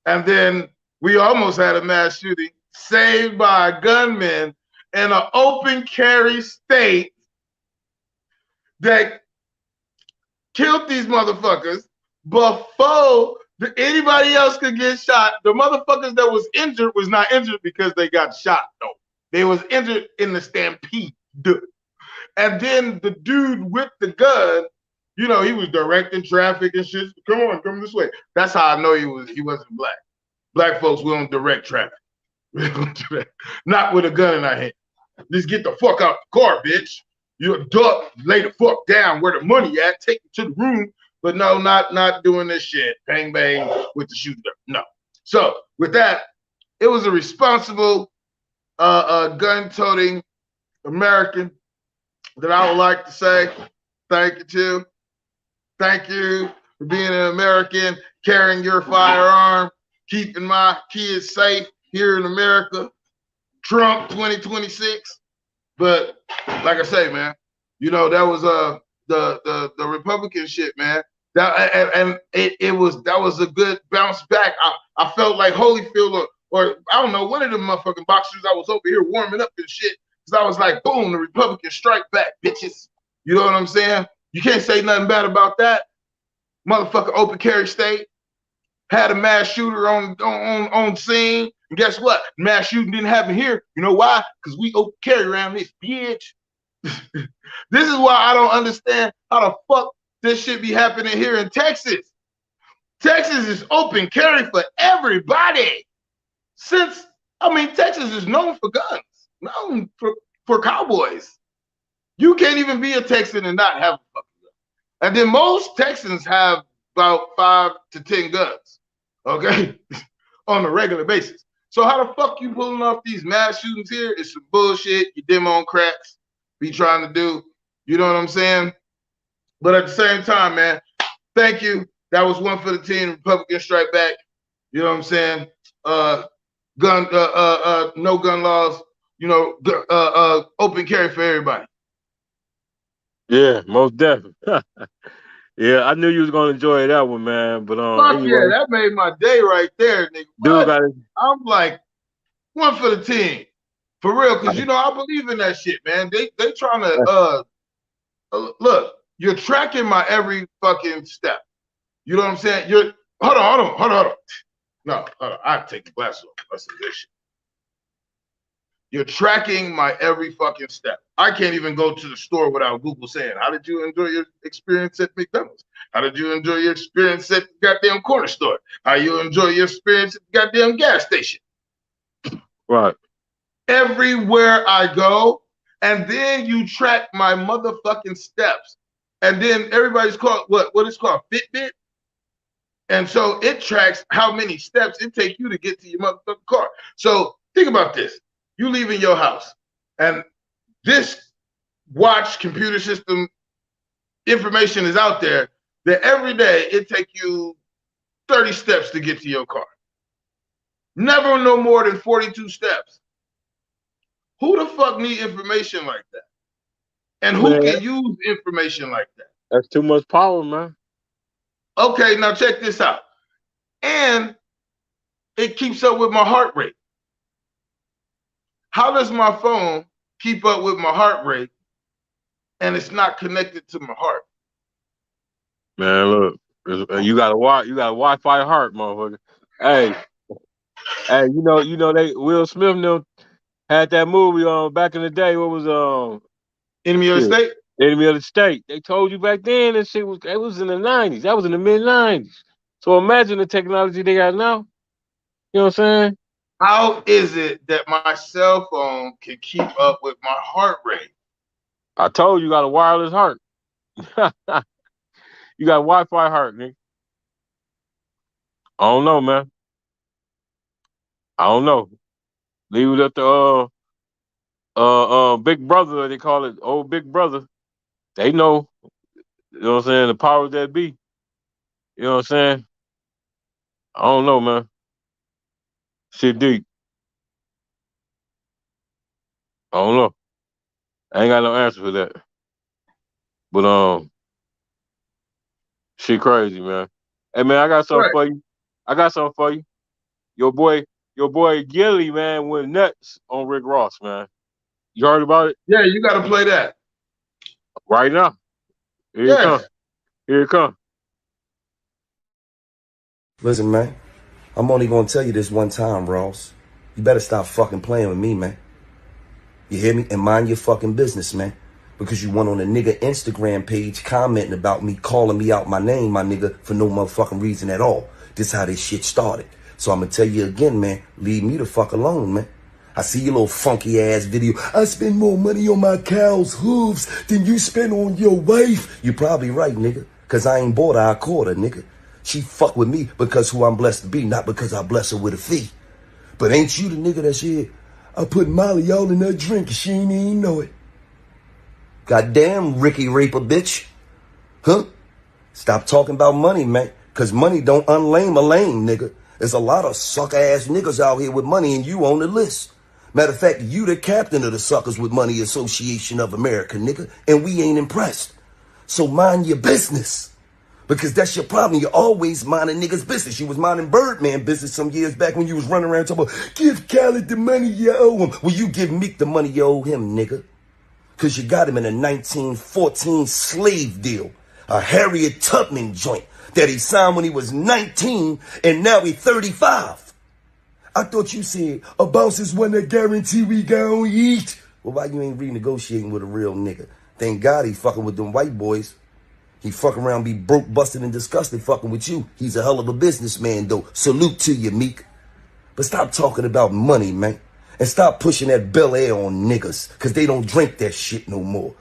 And then we almost had a mass shooting saved by a gunman in an open carry state that killed these motherfuckers before anybody else could get shot. The motherfuckers that was injured was not injured because they got shot, though. They was injured in the stampede. And then the dude with the gun, he was directing traffic and shit. Come this way. That's how I know he wasn't black. Black folks, we don't direct traffic. Not with a gun in our hand. Just get the fuck out the car, bitch. You duck, lay the fuck down where the money at, take it to the room. But no, not doing this shit. Bang, bang with the shooter. No. So with that, it was a responsible gun-toting American that I would like to say thank you to. Thank you for being an American, carrying your firearm, keeping my kids safe here in America. Trump 2026. But like I say, man, that was the Republican shit, man. That was a good bounce back. I felt like Holyfield or I don't know, one of the motherfucking boxers. I was over here warming up and shit. Cause I was like, boom, the Republicans strike back, bitches. You know what I'm saying? You can't say nothing bad about that. Motherfucker open carry state. Had a mass shooter on scene. And guess what? Mass shooting didn't happen here. You know why? Because we open carry around this bitch. This is why I don't understand how the fuck this shit be happening here in Texas. Texas is open carry for everybody. Texas is known for guns, known for cowboys. You can't even be a Texan and not have a fucking gun. And then most Texans have about 5 to 10 guns, okay, on a regular basis. So how the fuck you pulling off these mass shootings here? It's some bullshit. You Democrats be trying to do. You know what I'm saying? But at the same time, man, thank you. That was one for the team. Republicans strike back. You know what I'm saying? No gun laws. Open carry for everybody. Yeah, most definitely. Yeah, I knew you was gonna enjoy that one, man. But Fuck anyway, yeah, that made my day right there, nigga. Dude, I'm like, One for the team. For real, because you know I believe in that shit, man. They trying to look, you're tracking my every fucking step. You know what I'm saying? You're hold on. No, hold on. I have to take the glasses off. That's this shit. You're tracking my every fucking step. I can't even go to the store without Google saying, how did you enjoy your experience at McDonald's? How did you enjoy your experience at the goddamn corner store? How you enjoy your experience at the goddamn gas station? Right. Everywhere I go, and then you track my motherfucking steps. And then everybody's called, what is called Fitbit? And so it tracks how many steps it takes you to get to your motherfucking car. So think about this. You leaving your house, and this watch computer system information is out there that every day it takes you 30 steps to get to your car. Never no more than 42 steps. Who the fuck need information like that? And who can use information like that? That's too much power, man. Okay, now check this out. And it keeps up with my heart rate. How does my phone keep up with my heart rate and it's not connected to my heart? Man, look, you got a Wi-Fi heart, motherfucker. Hey, you know they Will Smith had that movie back in the day. What was Enemy of the State? Enemy of the State. They told you back then that shit was in the 90s. That was in the mid-90s. So imagine the technology they got now. You know what I'm saying? How is it that my cell phone can keep up with my heart rate? I told you got a wireless heart. You got a Wi-Fi heart, nigga. I don't know, man. I don't know. Leave it up to Big Brother, they call it, old Big Brother. They know. You know what I'm saying? The powers that be. You know what I'm saying? I don't know, man. Shit deep. I don't know. I ain't got no answer for that. But shit crazy, man. Hey man, I got something for you. Your boy Gillie, man, went nuts on Rick Ross, man. You heard about it? Yeah, you gotta play that. Right now. Here it come. Listen, man, I'm only gonna tell you this one time, Ross. You better stop fucking playing with me, man. You hear me? And mind your fucking business, man. Because you went on a nigga Instagram page commenting about me, calling me out my name, my nigga, for no motherfucking reason at all. This how this shit started. So I'm gonna tell you again, man, leave me the fuck alone, man. I see your little funky ass video. I spend more money on my cow's hooves than you spend on your wife. You probably right, nigga. Cause I ain't bought her, I caught her, nigga. She fuck with me because who I'm blessed to be, not because I bless her with a fee. But ain't you the nigga that said, I put Molly all in her drink and she ain't even know it. Goddamn Ricky Raper, bitch. Huh? Stop talking about money, man. Cause money don't unlame a lame, nigga. There's a lot of sucker-ass niggas out here with money and you on the list. Matter of fact, you the captain of the Suckers with Money Association of America, nigga. And we ain't impressed. So mind your business. Because that's your problem. You're always minding niggas' business. You was minding Birdman business some years back when you was running around talking about, give Khaled the money you owe him. Well, you give Meek the money you owe him, nigga. Because you got him in a 1914 slave deal. A Harriet Tubman joint that he signed when he was 19 and now he's 35. I thought you said a boss is one that guarantee we gon' eat. Well, why you ain't renegotiating with a real nigga? Thank God he fucking with them white boys. He fuck around, be broke, busted, and disgusted fucking with you. He's a hell of a businessman, though. Salute to you, Meek. But stop talking about money, man. And stop pushing that Bel Air on niggas, because they don't drink that shit no more.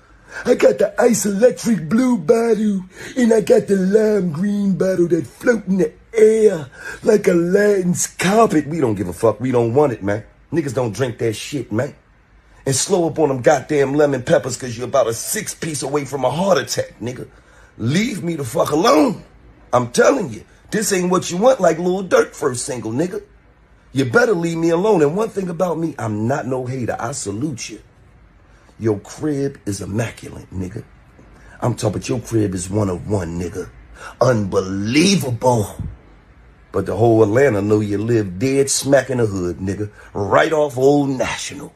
I got the ice electric blue bottle, and I got the lime green bottle that float in the air like Aladdin's carpet. We don't give a fuck. We don't want it, man. Niggas don't drink that shit, man. And slow up on them goddamn lemon peppers, because you're about a 6-piece away from a heart attack, nigga. Leave me the fuck alone. I'm telling you, this ain't what you want like Lil Durk first single, nigga. You better leave me alone. And one thing about me, I'm not no hater. I salute you. Your crib is immaculate, nigga. I'm talking about your crib is 101, nigga. Unbelievable. But the whole Atlanta know you live dead smack in the hood, nigga. Right off Old National.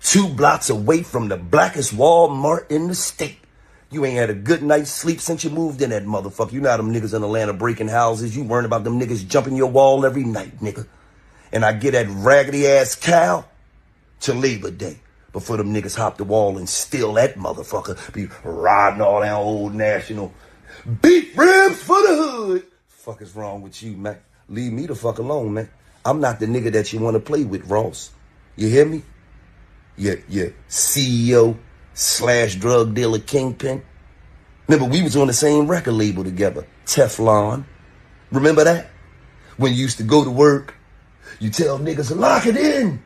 2 blocks away from the blackest Walmart in the state. You ain't had a good night's sleep since you moved in that motherfucker. You know how them niggas in Atlanta breaking houses. You worrying about them niggas jumping your wall every night, nigga. And I get that raggedy ass cow to Labor Day before them niggas hop the wall and steal that motherfucker. Be riding all down Old National. Beef ribs for the hood. Fuck is wrong with you, man? Leave me the fuck alone, man. I'm not the nigga that you want to play with, Ross. You hear me? Yeah, CEO / drug dealer kingpin. Remember, we was on the same record label together, Teflon. Remember that? When you used to go to work, you tell niggas, lock it in.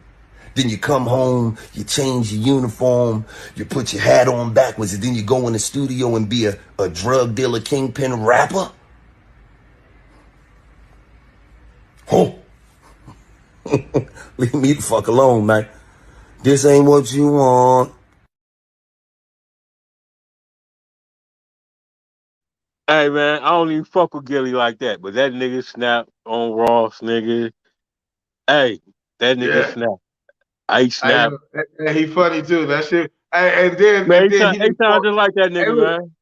Then you come home, you change your uniform, you put your hat on backwards, and then you go in the studio and be a drug dealer kingpin rapper? Oh. Leave me the fuck alone, man. This ain't what you want. Hey man, I don't even fuck with Gillie like that, but that nigga snap on Ross, nigga. Hey, that nigga snap. I snap. And he funny too. That shit. And then Man, he he didn't sound just like that nigga, man.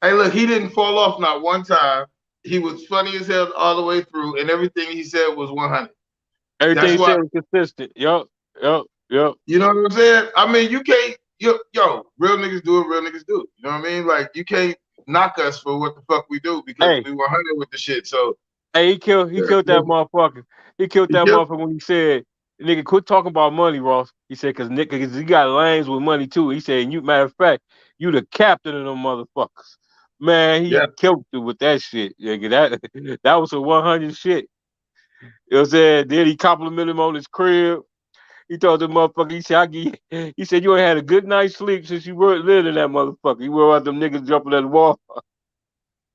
Hey, look, he didn't fall off not one time. He was funny as hell all the way through, and everything he said was 100. Everything he said was consistent. Yup. You know what I'm saying? I mean, you can't. Yo, real niggas do what real niggas do. You know what I mean? Like, you can't knock us for what the fuck we do because we 100 with the shit. So, hey, he killed that motherfucker. He killed that motherfucker when he said, "Nigga, quit talking about money, Ross." He said, "Cause niggas, he got lanes with money too." He said, "You matter of fact, you the captain of them motherfuckers." Man, he killed it with that shit. Nigga, that was a 100 shit. You know what I'm saying? Then he complimented him on his crib. He told the motherfucker, he said, you ain't had a good night's sleep since you lived in that motherfucker. You worry about them niggas jumping at the wall.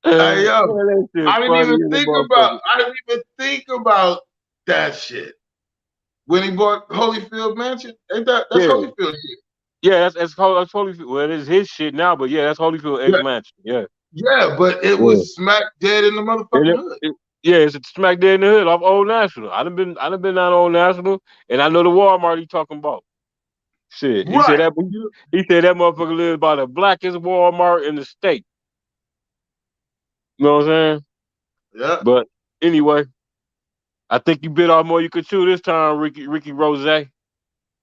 Hey, yo, I didn't even think about that shit. When he bought Holyfield Mansion, ain't that's Holyfield shit? Yeah, that's Holyfield. Well, it is his shit now, but yeah, that's Holyfield ex-mansion. Yeah. Yeah, but it was smack dead in the motherfucking hood. It's smack dead in the hood off Old National. I done been down Old National, and I know the Walmart he talking about. Shit, he said that motherfucker lives by the blackest Walmart in the state. You know what I'm saying? Yeah. But anyway, I think you bit off more you could chew this time, Ricky Rose,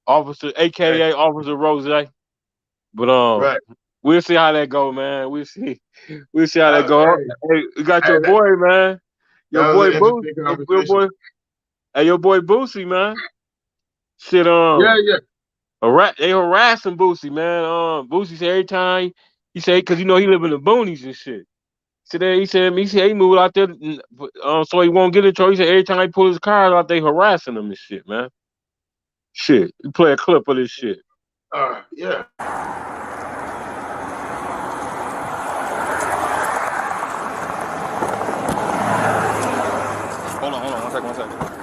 Officer, aka Officer Rose. But we'll see how that go, man. We'll see how that go. Hey, you got your boy, man. Your boy Boosie. Your boy Boosie, man. Shit, they harassing Boosie, man. Boosie said every time he said, cause you know he live in the boonies and shit. He said he moved out there, so he won't get in trouble. He said every time he pull his car out, they harassing him and shit, man. Shit, you play a clip of this shit. Yeah. Hold on, one second.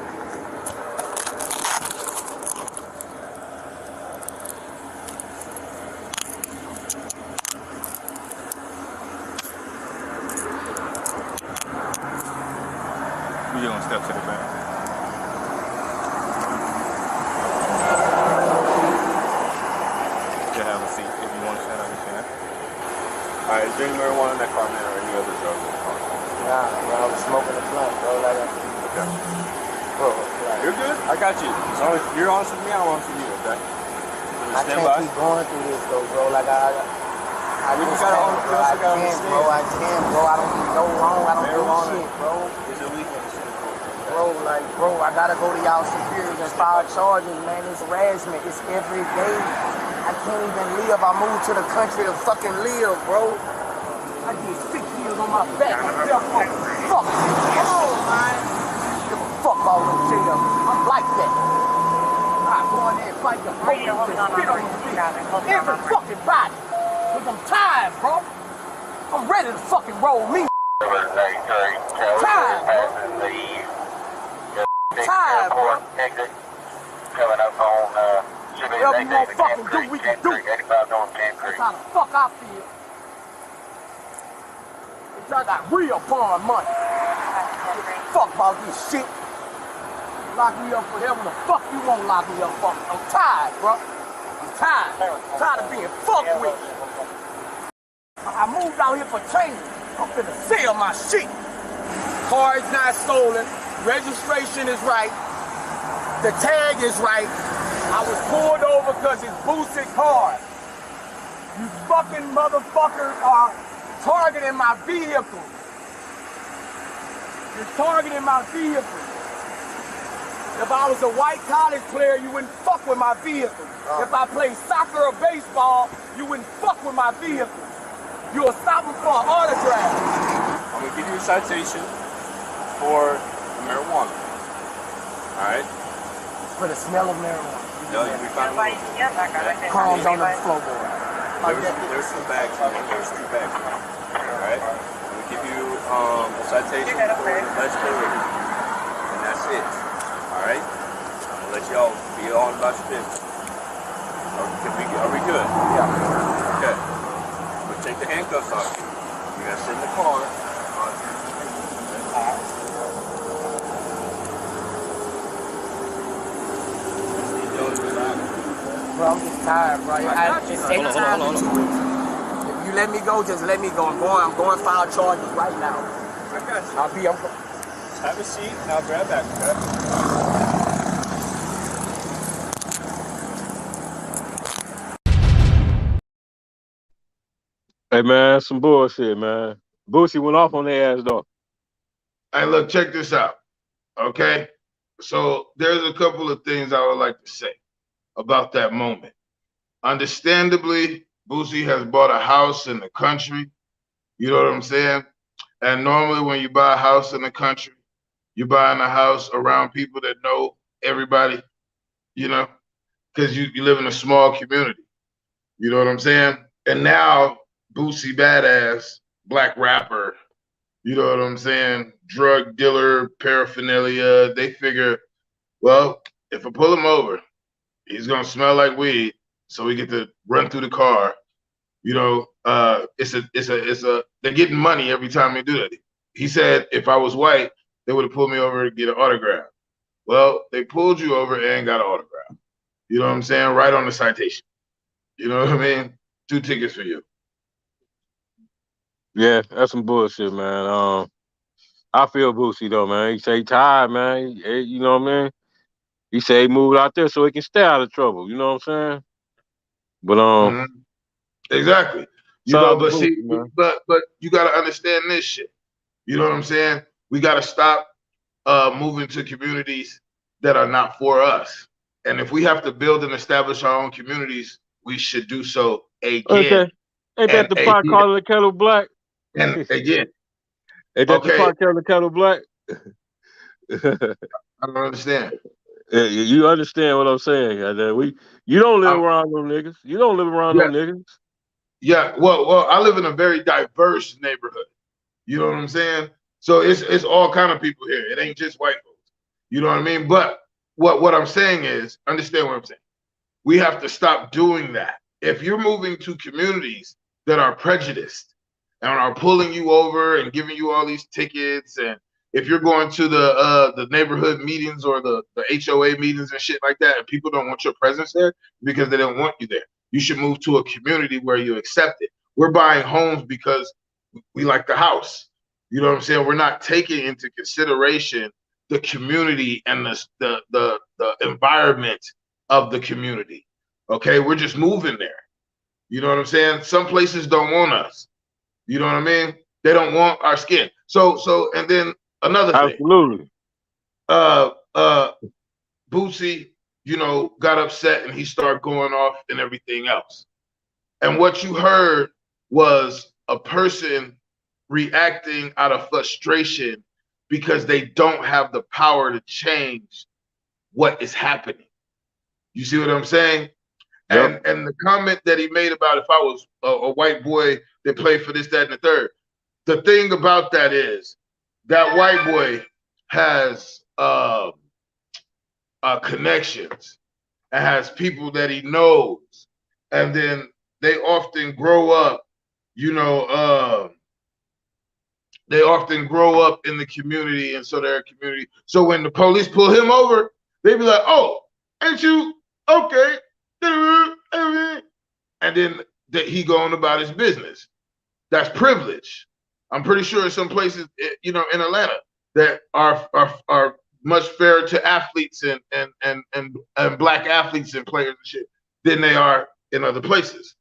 You're gonna step to the back. You have a seat if you want to stand up, you can. Alright, is there any marijuana in that car, man, or any other drugs in the car? Nah, bro, I was smoking a blunt, bro. Okay. Bro, you're good. I got you. As long as you're honest with me, I'm honest with you, okay? I can't keep going through this, though, bro. Like, I just gotta own the I can't, bro. I don't need no loan. I don't do shit, bro. It's illegal. Bro, I gotta go to y'all superiors and file charges, man. It's harassment. It's every day. I can't even live. I moved to the country to fucking live, bro. I did 6 years on my back. Fuck. Come on, man. Give a fuck all them shit up. I'm like that. I go in there and fight the police and spit on the every fucking body. Cause I'm tired, bro. I'm ready to fucking roll me. Tired, bro. Tired, bro. Coming up on whatever you gonna fucking do, we can do. That's how the fuck I feel. Cause I got real foreign money. fuck about this shit. Lock me up for whatever the fuck you want to lock me up for. I'm tired, bro. I'm tired. I'm tired of being fucked with. I moved out here for change. I'm finna sell my shit. Car is not stolen. Registration is right. The tag is right. I was pulled over because it's Boosie car. You fucking motherfuckers are targeting my vehicle. You're targeting my vehicle. If I was a white college player, you wouldn't fuck with my vehicle. If I played soccer or baseball, you wouldn't fuck with my vehicle. You'll stop me for an autograph. I'm gonna give you a citation for marijuana. Alright? For the smell of marijuana. No, you'll be fine. Crumbs on the floorboard. There's some bags in there. There's 2 bags in there. Alright? I'm gonna give you a citation for alleged terrorism. And that's it. Alright? I'm gonna let y'all be on about your business. Are we good? Yeah. Okay. I'm gonna take the handcuffs off you. You gotta sit in the car. Bro, I'm just tired, bro. Hold on. If you let me go, just let me go. I'm going to file charges right now. I got you. Have a seat and I'll grab back, Hey man, some bullshit, man. Boosie went off on their ass though. Hey, look, check this out. Okay? So there's a couple of things I would like to say about that moment. Understandably, Boosie has bought a house in the country. You know what I'm saying? And normally when you buy a house in the country, you're buying a house around people that know everybody, you know, because you live in a small community. You know what I'm saying? And now Boosie Badass, black rapper, you know what I'm saying? Drug dealer, paraphernalia. They figure, well, if I pull him over, he's gonna smell like weed, so we get to run through the car. You know, they're getting money every time they do that. He said if I was white, they would have pulled me over to get an autograph. Well, they pulled you over and got an autograph. You know what I'm saying? Right on the citation. You know what I mean? 2 tickets for you. Yeah, that's some bullshit, man. I feel Boosie though, man. He say he tired, man. You know what I mean? He say he moved out there so he can stay out of trouble. You know what I'm saying? But exactly. You know, but Boosie, see, man. but you gotta understand this shit. You know what I'm saying? We gotta stop moving to communities that are not for us. And if we have to build and establish our own communities, we should do so again. Ain't that the pot calling the kettle black? And again. Ain't that the pot calling the kettle black? I don't understand. You understand what I'm saying? You don't live around no niggas. You don't live around no niggas. Yeah, well, I live in a very diverse neighborhood. You know what I'm saying? So it's all kind of people here. It ain't just white folks. You know what I mean? But what I'm saying is, understand what I'm saying. We have to stop doing that. If you're moving to communities that are prejudiced and are pulling you over and giving you all these tickets, and if you're going to the neighborhood meetings or the HOA meetings and shit like that, and people don't want your presence there because they don't want you there, you should move to a community where you accept it. We're buying homes because we like the house. You know what I'm saying? We're not taking into consideration the community and the environment of the community. Okay, we're just moving there. You know what I'm saying? Some places don't want us. You know what I mean? They don't want our skin. So and then another thing. Absolutely. Boosie, you know, got upset and he started going off and everything else. And what you heard was a person reacting out of frustration because they don't have the power to change what is happening. You see what I'm saying? Yep. And the comment that he made about if I was a white boy that played for this, that, and the third. The thing about that is that white boy has connections and has people that he knows. And then they often grow up, you know, they often grow up in the community, and so they're a community. So when the police pull him over, they be like, "Oh, ain't you okay?" And then he going about his business. That's privilege. I'm pretty sure in some places, you know, in Atlanta, that are much fairer to athletes and black athletes and players and shit than they are in other places.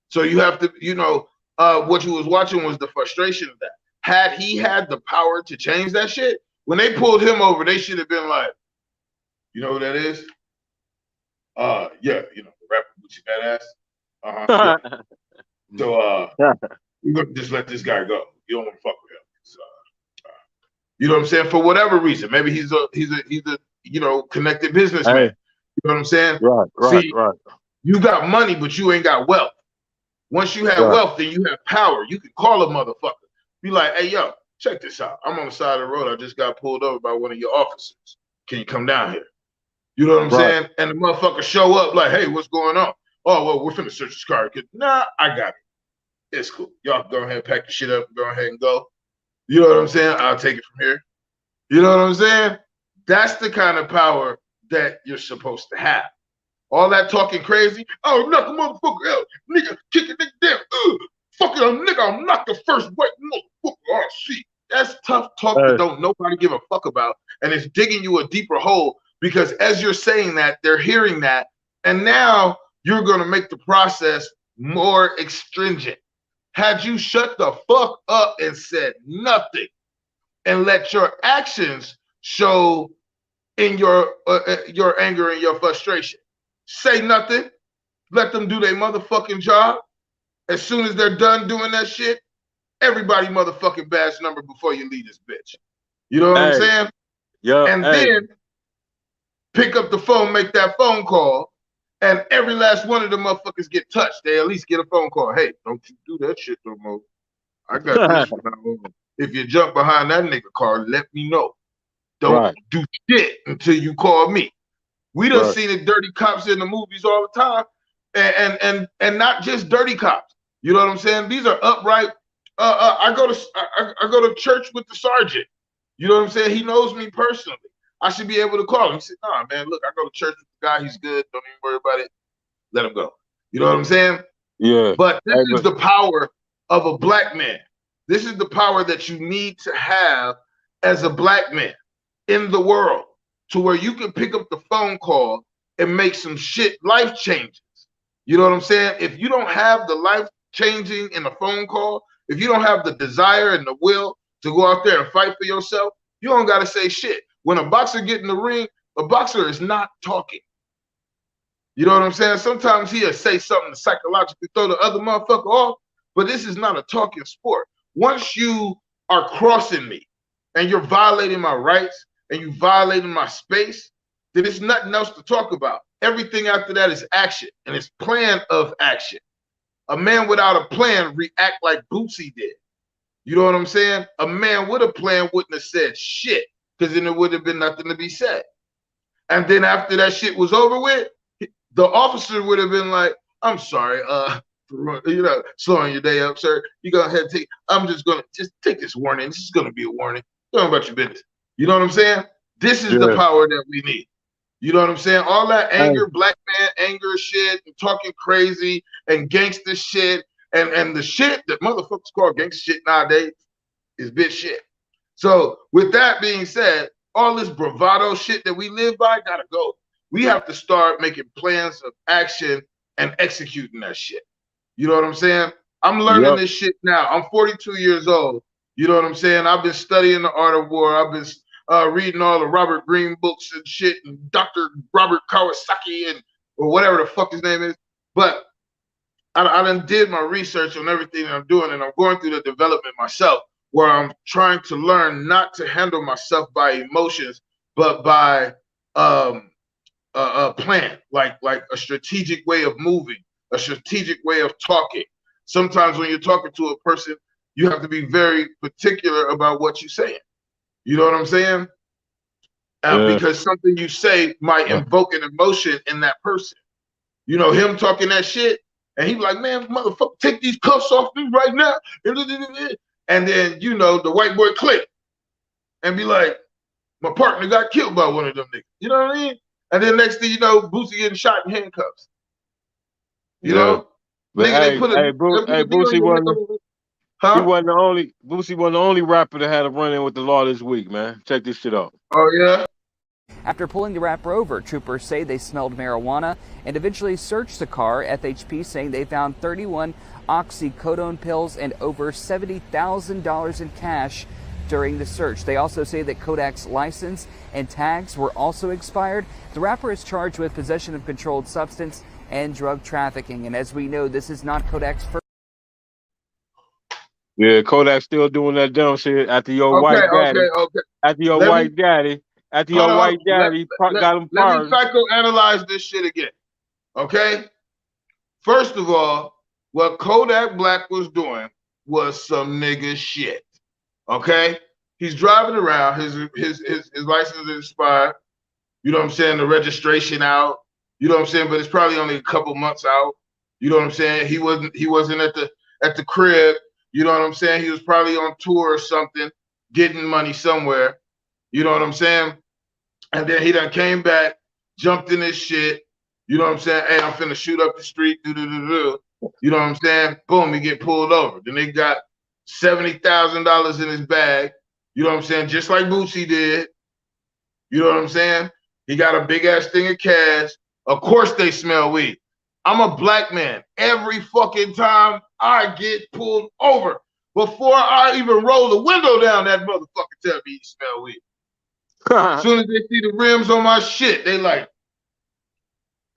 So you have to, you know, what you was watching was the frustration of that. Had he had the power to change that shit, when they pulled him over, they should have been like, you know who that is? Yeah, you know, the rapper Boosie Badass. Yeah. So we're gonna just let this guy go. You don't want to fuck with him. So, you know what I'm saying? For whatever reason, maybe he's a you know, connected businessman. Hey. You know what I'm saying? Right. You got money, but you ain't got wealth. Once you have wealth, then you have power. You can call a motherfucker. Be like, hey, yo, check this out. I'm on the side of the road. I just got pulled over by one of your officers. Can you come down here? You know what I'm saying? And the motherfucker show up like, hey, what's going on? Oh, well, we're finna search this car. Nah, I got it. It's cool. Y'all go ahead and pack the shit up and go ahead and go. You know what I'm saying? I'll take it from here. You know what I'm saying? That's the kind of power that you're supposed to have. All that talking crazy. Oh, knock a motherfucker out. Nigga, kick a nigga down. Fucking nigga, I'm not the first white motherfucker. Oh, shit. That's tough talk that don't nobody give a fuck about. And it's digging you a deeper hole because as you're saying that, they're hearing that. And now you're going to make the process more astringent. Had you shut the fuck up and said nothing and let your actions show in your anger and your frustration. Say nothing. Let them do their motherfucking job. As soon as they're done doing that shit, everybody motherfucking badge number before you leave this bitch. You know what I'm saying? Yeah. And then pick up the phone, make that phone call, and every last one of the motherfuckers get touched. They at least get a phone call. Hey, don't you do that shit no more. I got this from now on. If you jump behind that nigga car, let me know. Don't do shit until you call me. We done seen the dirty cops in the movies all the time, and not just dirty cops. You know what I'm saying? These are upright. I go to church with the sergeant. You know what I'm saying? He knows me personally. I should be able to call him. He said, "Nah, man, look, I go to church with the guy. He's good. Don't even worry about it. Let him go." You know what I'm saying? Yeah. But this is the power of a black man. This is the power that you need to have as a black man in the world, to where you can pick up the phone call and make some shit life changes. You know what I'm saying? If you don't have the life changing in a phone call, if you don't have the desire and the will to go out there and fight for yourself, you don't got to say shit. When a boxer get in the ring, a boxer is not talking. You know what I'm saying? Sometimes he'll say something to psychologically throw the other motherfucker off, but this is not a talking sport. Once you are crossing me and you're violating my rights and you violating my space, then there's nothing else to talk about. Everything after that is action, and it's plan of action. A man without a plan react like Boosie did. You know what I'm saying? A man with a plan wouldn't have said shit, because then there would have been nothing to be said. And then after that shit was over with, the officer would have been like, "I'm sorry, you know, slowing your day up, sir. You go ahead and take, I'm just gonna take this warning. This is gonna be a warning. Don't worry about your business." You know what I'm saying? This is the power that we need. You know what I'm saying? All that anger, black man anger shit, and talking crazy and gangster shit, and the shit that motherfuckers call gangster shit nowadays is bitch shit. So with that being said, all this bravado shit that we live by gotta go. We have to start making plans of action and executing that shit. You know what I'm saying? I'm learning this shit now. I'm 42 years old. You know what I'm saying? I've been studying the art of war. I've been reading all the Robert Greene books and shit, and Dr. Robert Kawasaki, and or whatever the fuck his name is. But I done did my research on everything that I'm doing, and I'm going through the development myself, where I'm trying to learn not to handle myself by emotions, but by a plan, like a strategic way of moving, a strategic way of talking. Sometimes when you're talking to a person, you have to be very particular about what you're saying. You know what I'm saying? Because something you say might invoke an emotion in that person. You know, him talking that shit, and he's like, "Man, motherfucker, take these cuffs off me right now." and then you know the white boy click and be like, my partner got killed by one of them niggas. You know what I mean? And then next thing you know, Boosie getting shot in handcuffs. You know, but nigga, they put a Boosie wasn't. Huh? Boosie wasn't the only rapper that had a run-in with the law this week, man. Check this shit out. Oh yeah. After pulling the rapper over, troopers say they smelled marijuana and eventually searched the car. FHP saying they found 31 oxycodone pills and over $70,000 in cash during the search. They also say that Kodak's license and tags were also expired. The rapper is charged with possession of controlled substance and drug trafficking. And as we know, this is not Kodak's first. Yeah, Kodak's still doing that dumb shit after your white daddy. After your white daddy. After your white daddy got him fired. Let me psychoanalyze this shit again. Okay? First of all, what Kodak Black was doing was some nigga shit. Okay? He's driving around, his license is expired. You know what I'm saying? The registration out. You know what I'm saying? But it's probably only a couple months out. You know what I'm saying? He wasn't at the crib. You know what I'm saying? He was probably on tour or something, getting money somewhere. You know what I'm saying? And then he done came back, jumped in his shit. You know what I'm saying? Hey, I'm finna shoot up the street. You know what I'm saying? Boom, he get pulled over. Then they got $70,000 in his bag. You know what I'm saying? Just like Boosie did. You know what I'm saying? He got a big ass thing of cash. Of course they smell weed. I'm a black man. Every fucking time I get pulled over, before I even roll the window down, that motherfucker tell me he smell weed. As soon as they see the rims on my shit, they like,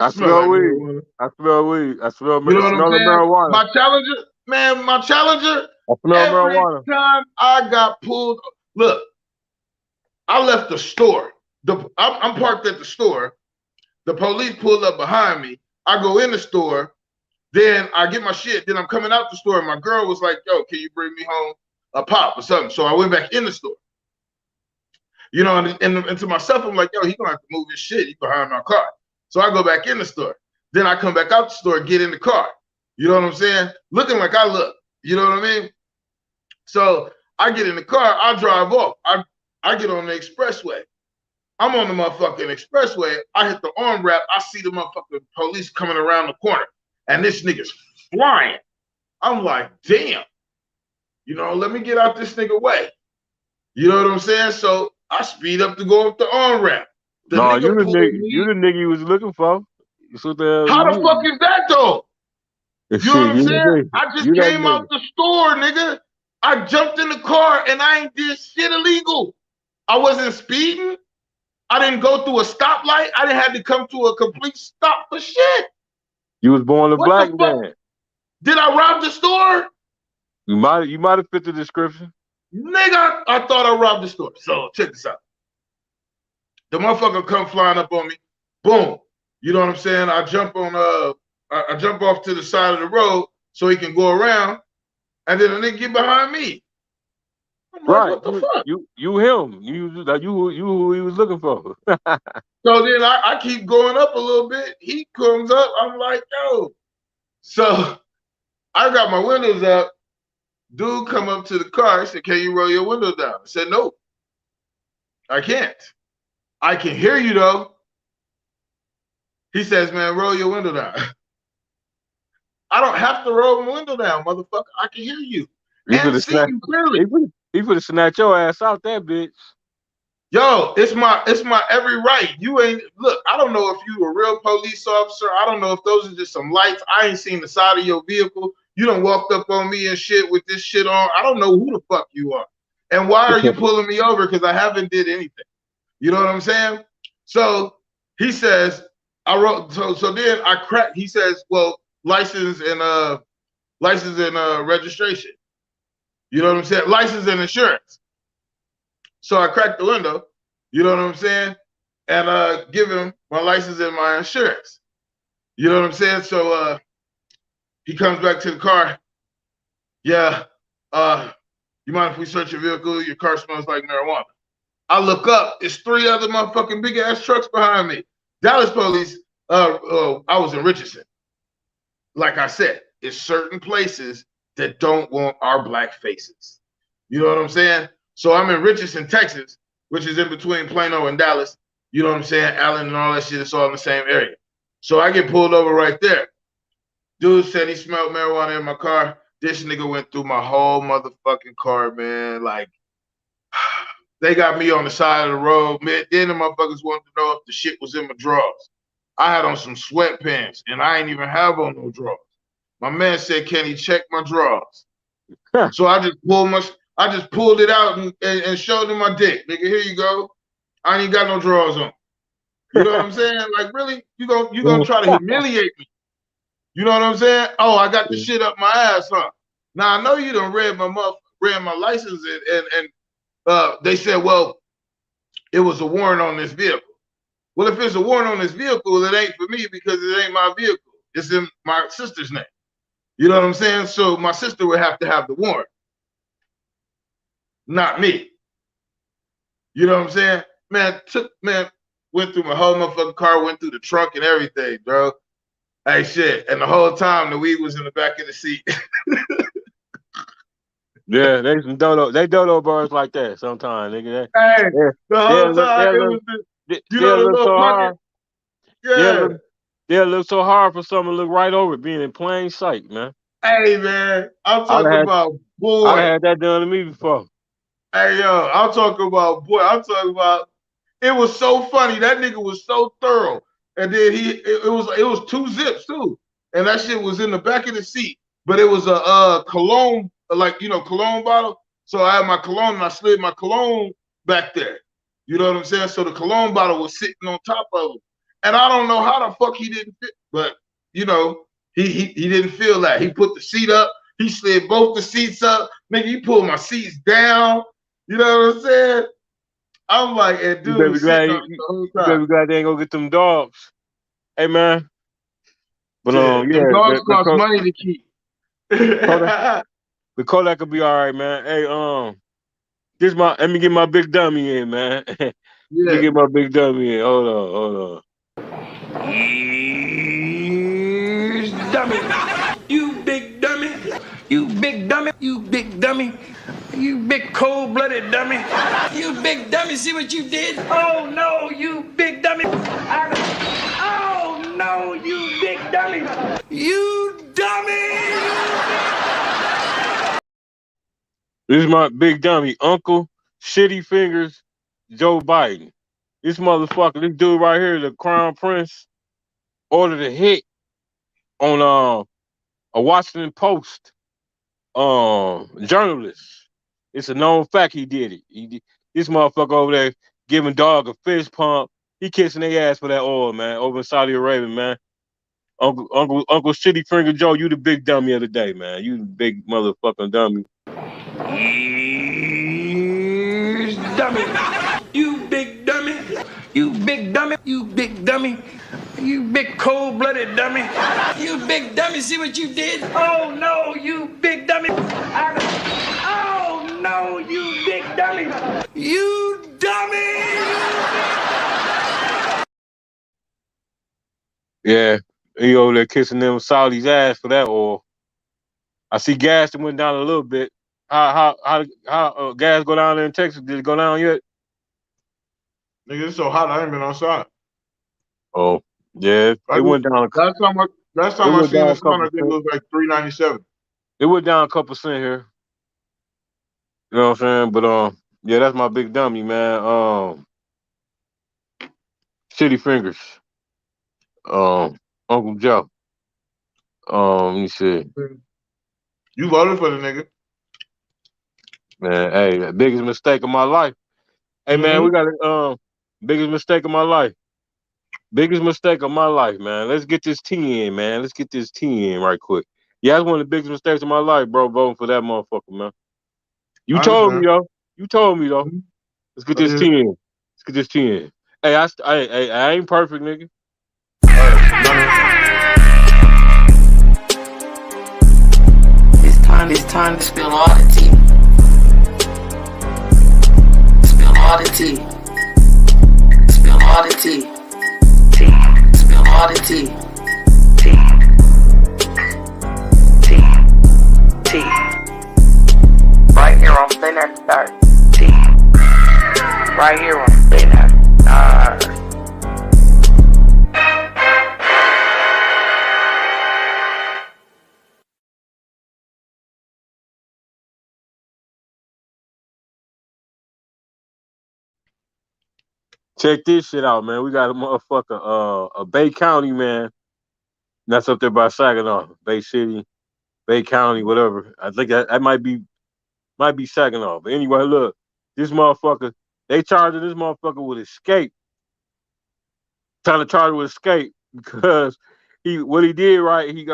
I smell weed. I smell weed. I smell marijuana. My Challenger, man, my Challenger. I smell marijuana. Every time I got pulled, look, I left the store. I'm parked at the store. The police pulled up behind me. I go in the store. Then I get my shit. Then I'm coming out the store. And my girl was like, yo, can you bring me home a pop or something? So I went back in the store. You know, and to myself, I'm like, yo, he gonna have to move his shit. He's behind my car. So I go back in the store. Then I come back out the store, get in the car. You know what I'm saying? Looking like I look. You know what I mean? So I get in the car, I drive off. I get on the expressway. I'm on the motherfucking expressway. I hit the arm wrap. I see the motherfucking police coming around the corner. And this nigga's flying. I'm like, damn. You know, let me get out this nigga way. You know what I'm saying? So I speed up to go up the arm wrap. No, you the nigga you was looking for. How the fuck is that though? You know what I'm saying? I just came out the store, nigga. I jumped in the car and I ain't did shit illegal. I wasn't speeding. I didn't go through a stoplight. I didn't have to come to a complete stop for shit. You was born a black man. Did I rob the store? You might have fit the description. Nigga, I thought I robbed the store. So check this out. The motherfucker come flying up on me. Boom. You know what I'm saying? I jump on I jump off to the side of the road so he can go around, and then the nigga get behind me. I'm like, what the fuck? You him. You who he was looking for. So then I keep going up a little bit. He comes up. I'm like, yo. So I got my windows up. Dude come up to the car. He said, can you roll your window down? I said, no. I can't. I can hear you though. He says, man, roll your window down. I don't have to roll my window down, motherfucker. I can hear you. And see you clearly. He would have snatched your ass out that bitch. Yo, it's my every right. You ain't look, I don't know if you a real police officer. I don't know if those are just some lights. I ain't seen the side of your vehicle. You done walked up on me and shit with this shit on. I don't know who the fuck you are. And why are you pulling me over? Because I haven't did anything. You know what I'm saying? So he says, I wrote so then I crack. He says, well, license and registration. You know what I'm saying? License and insurance. So I cracked the window, you know what I'm saying? And give him my license and my insurance. You know what I'm saying? So he comes back to the car. Yeah, you mind if we search your vehicle? Your car smells like marijuana. I look up, it's 3 other motherfucking big ass trucks behind me. Dallas police, I was in Richardson. Like I said, it's certain places that don't want our black faces. You know what I'm saying? So I'm in Richardson, Texas, which is in between Plano and Dallas. You know what I'm saying? Allen and all that shit, it's all in the same area. So I get pulled over right there. Dude said he smelled marijuana in my car. This nigga went through my whole motherfucking car, man. Like, they got me on the side of the road. Man, then the motherfuckers wanted to know if the shit was in my drawers. I had on some sweatpants, and I ain't even have on no drawers. My man said, "Can he check my drawers?" So I just pulled it out and showed him my dick. Nigga, here you go. I ain't got no drawers on. You know what I'm saying? Like, really? You gonna try to humiliate me? You know what I'm saying? Oh, I got the shit up my ass, huh? Now I know you done read my license and they said, well, it was a warrant on this vehicle. Well, if it's a warrant on this vehicle, it ain't for me because it ain't my vehicle. It's in my sister's name. You know what I'm saying? So my sister would have to have the warrant, not me. You know what I'm saying? Man, went through my whole motherfucking car, went through the trunk and everything, bro. Hey, shit. And the whole time, the weed was in the back of the seat. Yeah, they some dodo birds like that sometimes, nigga. Hey, the whole time, it was the look so hard. Yeah. They'll look so hard for someone to look right over it, being in plain sight, man. Hey, man, I'm talking about boy. I had that done to me before. Hey, yo, I'm talking about boy. I'm talking about. It was so funny. That nigga was so thorough, and then it was 2 zips too, and that shit was in the back of the seat. But it was a cologne, like cologne bottle. So I had my cologne, and I slid my cologne back there. You know what I'm saying? So the cologne bottle was sitting on top of him, and I don't know how the fuck he didn't fit, but he didn't feel that. He put the seat up. He slid both the seats up. Nigga, he pulled my seats down. You know what I'm saying? I'm like, and dude, you better be glad they ain't gonna get them dogs. Hey, man. But the dogs cost money to keep. The Kodak will be all right, man. Hey, let me get my big dummy in, man. Let me get my big dummy in. Hold on. Here's dummy. You big dummy. You big dummy. You big dummy. You big cold-blooded dummy. You big dummy. See what you did? Oh, no, you big dummy. Oh, no, you big dummy. You dummy. This is my big dummy, Uncle Shitty Fingers Joe Biden. This motherfucker, this dude right here, the Crown Prince, ordered a hit on a Washington Post journalist. It's a known fact he did it. This motherfucker over there giving dog a fist pump. He kissing their ass for that oil, man, over in Saudi Arabia, man. Uncle Shitty Finger Joe, you the big dummy of the day, man. You the big motherfucking dummy. Here's dummy. You big dummy. You big dummy. You big dummy. You big cold-blooded dummy. You big dummy. See what you did? Oh, no, you big dummy. Oh, no, you big dummy. You dummy. Yeah, he over there kissing them Saudi's ass for that oil. I see gas that went down a little bit. How gas go down there in Texas? Did it go down yet? Nigga, it's so hot. I ain't been outside. Oh, yeah, it went down. Last time I seen the sun, I think it was like $3.97. It went down a couple cents here. You know what I'm saying? But yeah, that's my big dummy, man. Shitty Fingers. Uncle Joe. Let me see. You voted for the nigga. Man, hey, the biggest mistake of my life. Hey, man, we got biggest mistake of my life. Biggest mistake of my life, man. Let's get this tea in, man. Let's get this tea in right quick. Yeah, that's one of the biggest mistakes of my life, bro, voting for that motherfucker, man. You told me, though. Let's get this tea in. Let's get this tea in. Hey, I ain't perfect, nigga. It's time to spill all the tea. Spill all the tea. Spill all the tea. Spill all the tea. Tea. Right here on Thin Air right here on the thing now. Check this shit out, man. We got a motherfucker, a Bay County man. That's up there by Saginaw, Bay City, Bay County, whatever. I think that might be Saginaw. But anyway, look, this motherfucker, they charging this motherfucker with escape. Trying to charge him with escape because what he did, right, he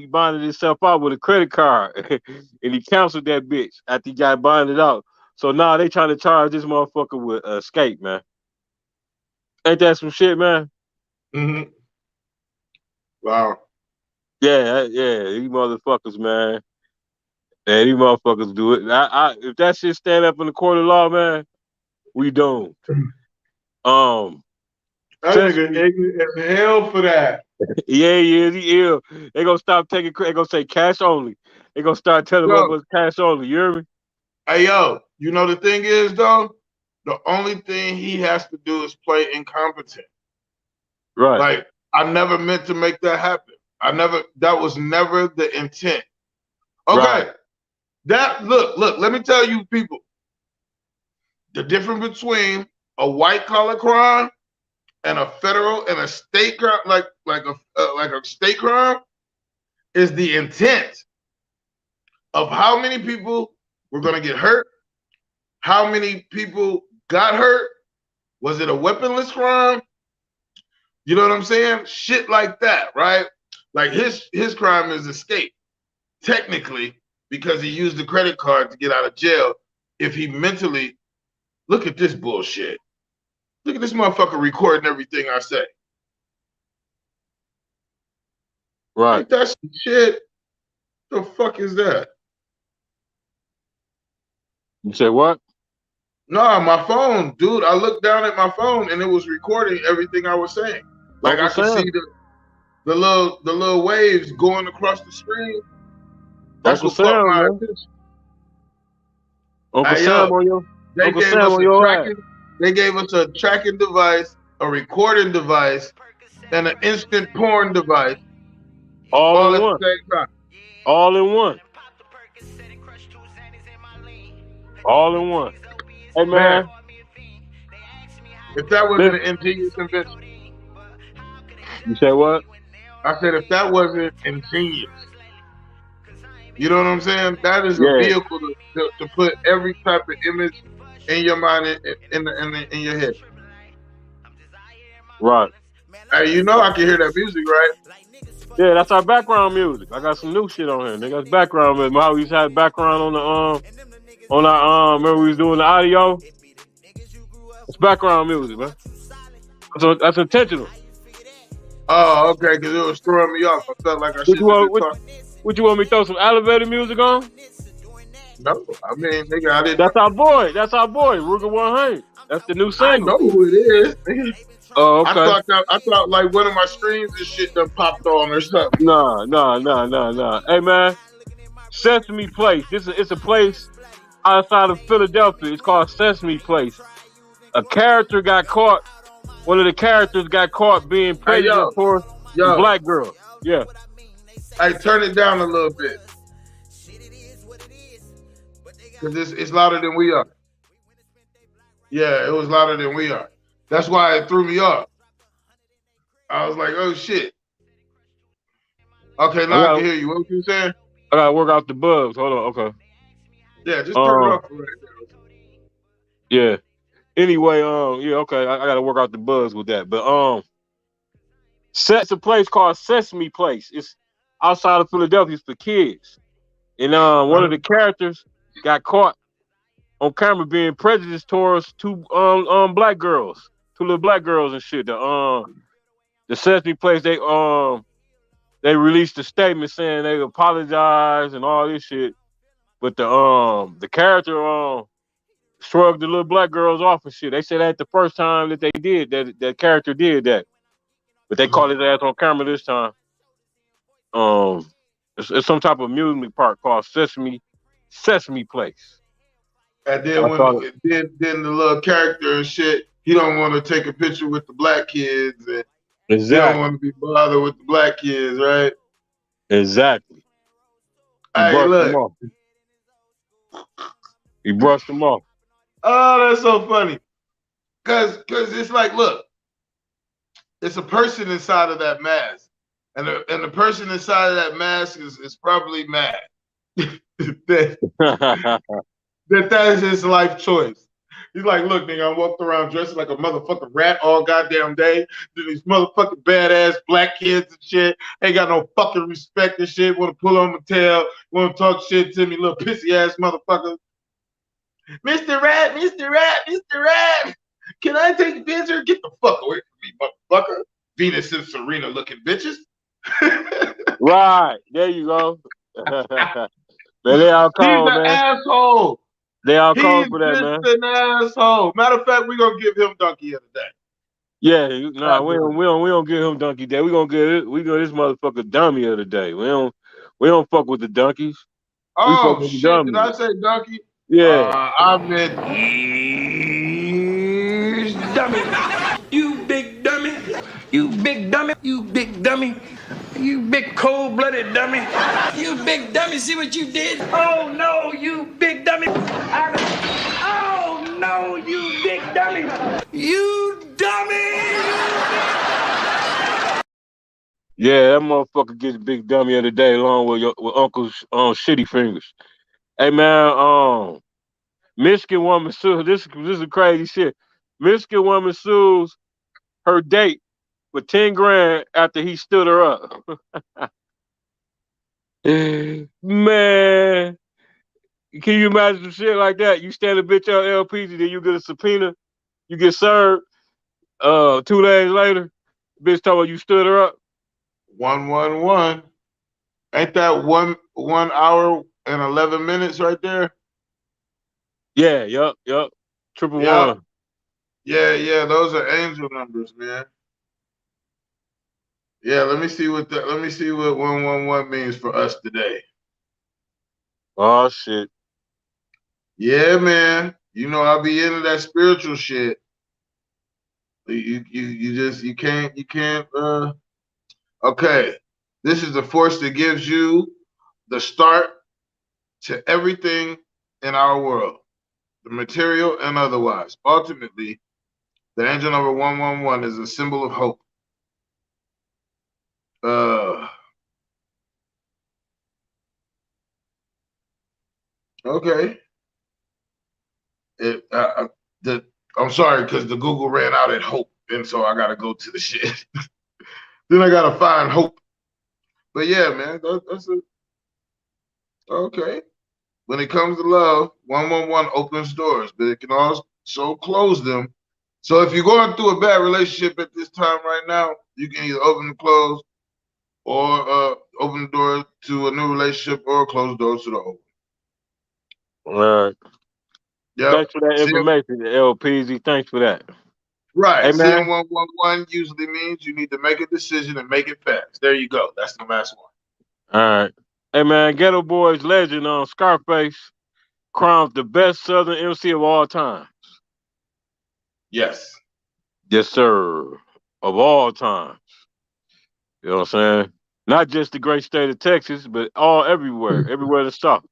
bonded himself out with a credit card and he canceled that bitch after he got bonded out. So now they trying to charge this motherfucker with escape, man. Ain't that some shit, man? Mm-hmm. Wow. Yeah, these motherfuckers, man. Yeah, these motherfuckers do it. If that shit stand up in the court of law, man, we don't. That nigga ignorant as hell for that. Yeah, he ill. They gonna stop taking credit. They gonna say cash only. They gonna start telling motherfuckers cash only. You hear me? Hey, yo, you know the thing is, though? The only thing he has to do is play incompetent. Right. Like, I never meant to make that happen. That was never the intent. Okay. Right. Look, let me tell you people, the difference between a white collar crime and a federal and a state crime, like a state crime, is the intent of how many people were going to get hurt, how many people got hurt, was it a weaponless crime? You know what I'm saying? Shit like that, right? Like his crime is escape, technically, because he used the credit card to get out of jail. If he mentally, look at this bullshit. Look at this motherfucker recording everything I say. Right. Like that shit. The fuck is that? You say what? No, my phone, dude. I looked down at my phone and it was recording everything I was saying. Like I could see the little waves going across the screen. That's what caught my attention. Uncle Sam on your They gave us a tracking device, a recording device, and an instant porn device. All in at one. the same time. All in one. All in one. Hey man. If that wasn't an ingenious invention. You say what? I said if that wasn't ingenious. You know what I'm saying? That is a vehicle to put every type of image in your mind in your head. Right. Hey, you know I can hear that music, right? Yeah, that's our background music. I got some new shit on here. Nigga, that's background music. How we used to have background on our remember we was doing the audio? It's background music, man. So that's intentional. Oh, okay, because it was throwing me off. I felt like I should have been talking. What you want me to throw some elevator music on? No, I mean, nigga, I didn't. That's our boy, Ruger 100. That's the new single. I know who it is. Oh, okay. I thought like one of my streams and shit done popped on or something. No. Hey man, Sesame Place. It's a place outside of Philadelphia. It's called Sesame Place. One of the characters got caught being prejudiced towards the black girl. Yeah. Hey, turn it down a little bit. Because it's louder than we are. Yeah, it was louder than we are. That's why it threw me off. I was like, oh shit. Okay, now I can hear you. What were you saying? I gotta work out the bugs. Hold on, okay. Yeah, just turn it off right now. Yeah. Anyway, okay. I gotta work out the bugs with that. But it's a place called Sesame Place. It's outside of Philadelphia. It's for kids. And one of the characters got caught on camera being prejudiced towards two black girls, two little black girls and shit. The Sesame Place, they released a statement saying they apologize and all this shit, but the character shrugged the little black girls off and shit. They said that the first time that they did that character did that, but they caught his ass on camera this time. It's some type of amusement park called Sesame Place. And then then the little character and shit, he don't want to take a picture with the black kids, and he don't want to be bothered with the black kids, right? Exactly. He Hey, brushed them look. off. He brushed them off. Oh, that's so funny. Cause it's like, look, it's a person inside of that mask, and the person inside of that mask is probably mad that is his life choice. He's like, look, nigga, I walked around dressed like a motherfucking rat all goddamn day. These motherfucking badass black kids and shit ain't got no fucking respect and shit. Want to pull on my tail, want to talk shit to me, little pissy ass motherfucker. Mr. Rat, Mr. Rat, Mr. Rat. Can I take a picture? Get the fuck away from me, motherfucker. Venus and Serena looking bitches. Right. There you go. Man, they all cold, He's an man. asshole. They all cold for that, man. He's just an asshole. Matter of fact, we're gonna give him donkey of the day. Yeah, nah, we don't give him donkey day. We gonna give this motherfucker dummy of the day. We don't fuck with the donkeys. Oh shit! Did I say donkey? Yeah. I meant dummy. You big dummy. You big dummy. You big dummy. You big cold-blooded dummy. You big dummy. See what you did? Oh no, you big dummy. Oh no, you big dummy. You dummy. Yeah, that motherfucker gets big dummy of the day along with Uncle's shitty fingers. Hey man, Michigan woman sues. This is crazy shit. Michigan woman sues her date for 10 grand after he stood her up. Man, can you imagine some shit like that? You stand a bitch on LPG, then you get a subpoena, you get served. 2 days later, bitch talking about you stood her up. 111. Ain't that 1 hour and 11 minutes right there? Yeah, yup. 111. Yeah, those are angel numbers, man. Yeah, let me see what 111 means for us today. Oh shit. Yeah, man. You know I'll be into that spiritual shit. You can't okay. This is the force that gives you the start to everything in our world, the material and otherwise. Ultimately, the angel number 111 is a symbol of hope. Okay. I'm sorry because the Google ran out at hope, and so I gotta go to the shit. Then I gotta find hope. But yeah, man, that's it. Okay. When it comes to love, 111 opens doors, but it can also close them. So if you're going through a bad relationship at this time right now, you can either open and close, or open the door to a new relationship, or close doors to the old. All right. Yep. Thanks for that information, LPZ. Thanks for that. Right. Hey, man. Seeing 111 usually means you need to make a decision and make it fast. There you go. That's the last one. All right. Hey, man, Ghetto Boys legend on Scarface crowned the best Southern MC of all time. Yes. Yes, sir. Of all times. You know what I'm saying? Not just the great state of Texas, but everywhere to stop.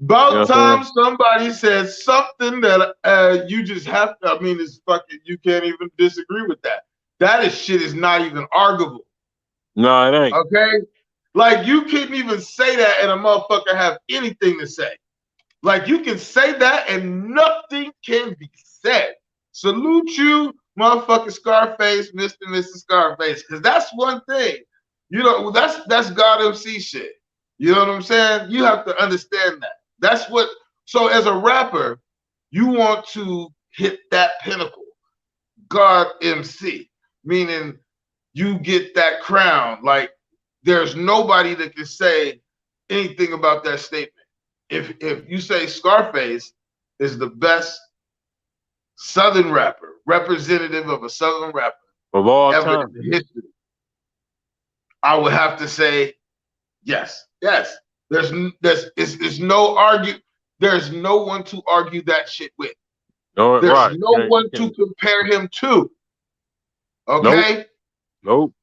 About time somebody said something that you just have to, I mean, it's fucking, you can't even disagree with that. That shit is not even arguable. No, it ain't. Okay? Like, you couldn't even say that and a motherfucker have anything to say. Like, you can say that and nothing can be said. Salute you, motherfucking Scarface, Mr. and Mrs. Scarface, because that's one thing. You know, that's God MC shit. You know what I'm saying? You have to understand that. That's what, so as a rapper, you want to hit that pinnacle, God MC, meaning you get that crown. Like, there's nobody that can say anything about that statement. If you say Scarface is the best Southern rapper, representative of a Southern rapper of all ever time in history, I would have to say yes. There's no argument. there's no one to argue that shit with. No, There's right. no one to compare him to. Okay? Nope.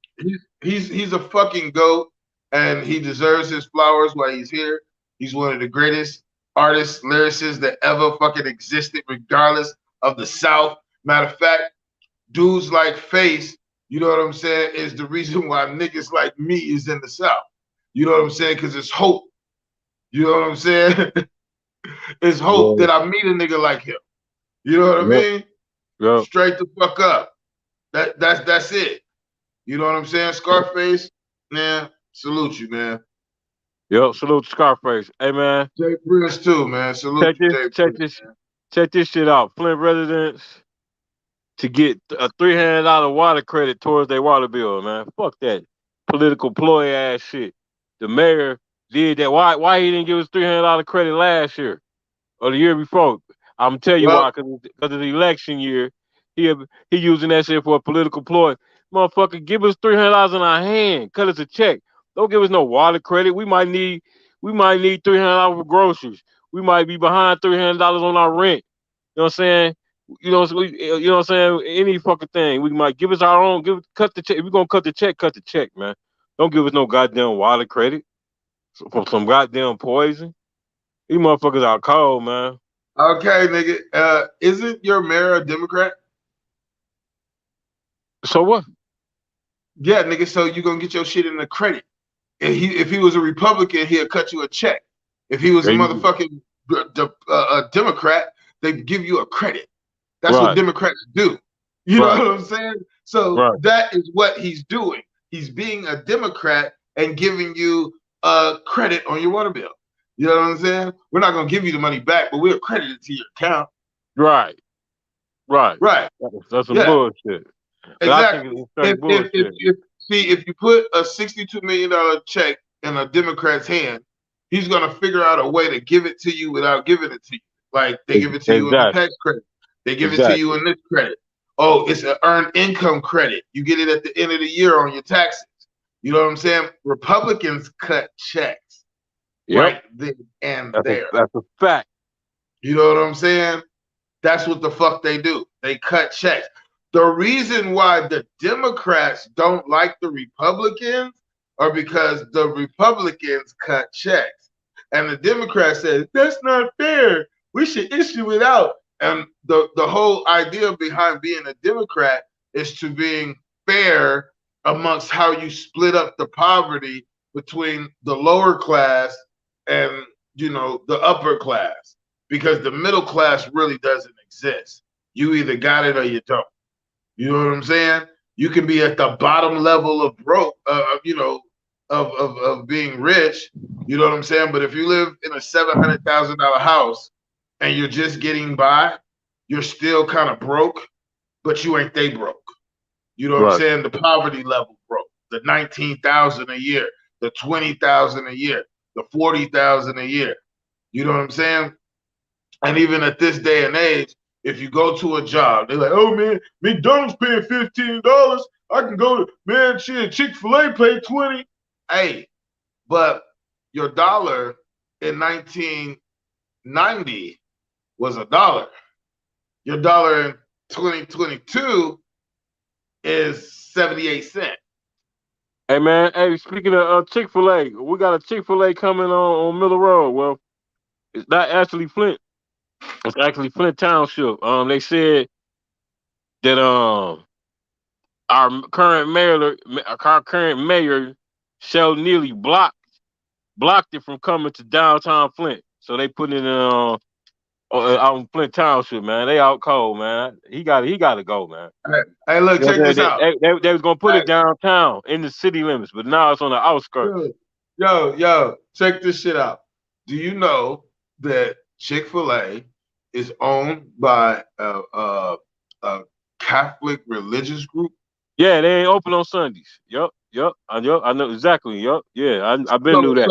He's a fucking GOAT, and he deserves his flowers while he's here. He's one of the greatest artists, lyricists that ever fucking existed, regardless of the South. Matter of fact, dudes like Face, you know what I'm saying, is the reason why niggas like me is in the South. You know what I'm saying? Because it's hope. You know what I'm saying? It's hope that I meet a nigga like him. You know what I mean? Yeah. Straight the fuck up. That's it. You know what I'm saying? Scarface, man, salute you, man. Yep, salute Scarface. Hey, man. Jay Prince too, man. Salute Check this shit out. Flint residents to get a $300 water credit towards their water bill, man. Fuck that political ploy ass shit. The mayor did that. Why he didn't give us $300 credit last year or the year before? I'm gonna tell you why. Because it's the election year. He using that shit for a political ploy. Motherfucker, give us $300 in our hand. Cut us a check. Don't give us no water credit. We might need $300 for groceries. We might be behind $300 on our rent. You know what I'm saying? You know what I'm saying? Any fucking thing. We might give us our own. Cut the check. If we're gonna cut the check, man. Don't give us no goddamn water credit for some goddamn poison. These motherfuckers are cold, man. Okay, nigga. Isn't your mayor a Democrat? So what? Yeah, nigga. So you gonna get your shit in the credit. If he was a Republican, he'd cut you a check. If he was a motherfucking Democrat, they'd give you a credit. That's what Democrats do. You know what I'm saying? So that is what he's doing. He's being a Democrat and giving you a credit on your water bill. You know what I'm saying? We're not gonna give you the money back, but we'll credit it to your account. Right. That's some bullshit. Exactly. If you put a $62 million check in a Democrat's hand, he's gonna figure out a way to give it to you without giving it to you. Like they give it to you in the tax credit. They give it to you in this credit. Oh, it's an earned income credit. You get it at the end of the year on your taxes. You know what I'm saying? Republicans cut checks right then and there. That's a fact. You know what I'm saying? That's what the fuck they do. They cut checks. The reason why the Democrats don't like the Republicans are because the Republicans cut checks. And the Democrats said, that's not fair. We should issue it out. And the whole idea behind being a Democrat is to being fair amongst how you split up the poverty between the lower class and, you know, the upper class. Because the middle class really doesn't exist. You either got it or you don't. You know what I'm saying? You can be at the bottom level of broke, you know, of being rich. You know what I'm saying? But if you live in a $700,000 house and you're just getting by, you're still kind of broke, but you ain't they broke. You know what I'm saying? The poverty level broke. The $19,000 a year, the $20,000 a year, the $40,000 a year. You know what I'm saying? And even at this day and age, if you go to a job, they're like, oh man, McDonald's paying $15. I can go to, man, shit, Chick-fil-A paid $20. Hey, but your dollar in 1990 was $1. Your dollar in 2022 is 78 cents. Hey man, hey, speaking of Chick-fil-A, we got a Chick-fil-A coming on Miller Road. Well, it's not actually Flint. It's actually Flint Township. They said that our current mayor, Sheldon Neely, blocked it from coming to downtown Flint. So they put it out in Flint Township, man. They out cold, man. He got to go, man. Hey, look, check this out. They was gonna put it downtown in the city limits, but now it's on the outskirts. Yo, check this shit out. Do you know that Chick-fil-A is owned by a Catholic religious group? Yeah, they ain't open on Sundays. Yup. I know exactly. Yup. Yeah, I've been knew that.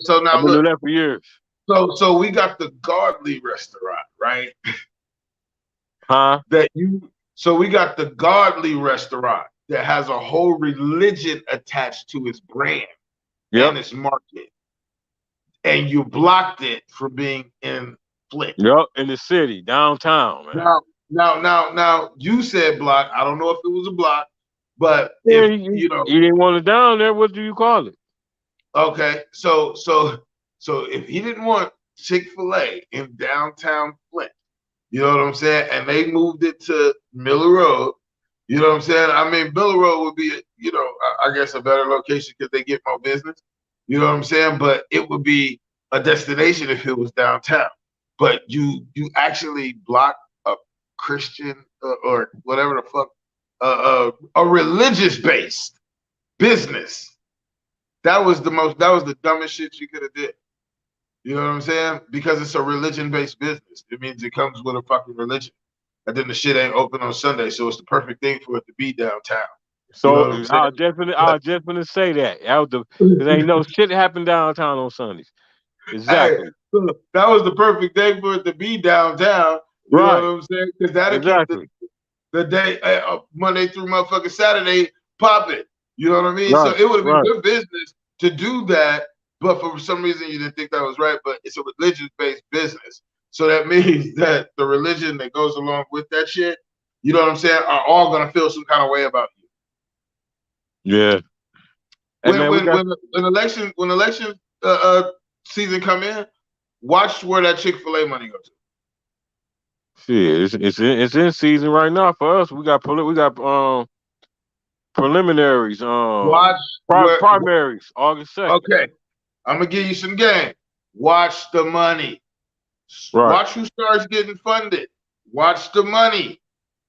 So now I've been knew that for years. So we got the Godly restaurant, right? Huh? So we got the Godly restaurant that has a whole religion attached to its brand and its market. And you blocked it from being in Flint. Yep, in the city, downtown, man. Now, you said block. I don't know if it was a block, but Yeah, if you didn't want it down there. What do you call it? okay, so if he didn't want Chick-fil-A in downtown Flint, you know what I'm saying, and they moved it to Miller Road, you know what I'm saying. I mean, Miller Road would be, I guess a better location because they get more business. You know what I'm saying, but it would be a destination if it was downtown. But you actually block a Christian or whatever the fuck, a religious based business. That was the dumbest shit you could have did. You know what I'm saying? Because it's a religion based business. It means it comes with a fucking religion. And then the shit ain't open on Sunday, so it's the perfect thing for it to be downtown. You know So what I'm saying? I'll definitely say that. Because ain't no shit happen downtown on Sundays. Hey, Exactly. so that was the perfect day for it to be downtown. You know what I'm saying? Because that'll keep the day Monday through motherfucking Saturday popping. You know what I mean? So it would have been good business to do that, but for some reason you didn't think that was right. But it's a religious-based business. So that means that the religion that goes along with that shit, you know what I'm saying, are all gonna feel some kind of way about you. Yeah. When election season come in, watch where that Chick-fil-A money goes to. Shit, it's in season right now for us. We got preliminaries. Watch primaries, August 2nd. Okay, I'm gonna give you some game. Watch the money. Right. Watch who starts getting funded. Watch the money.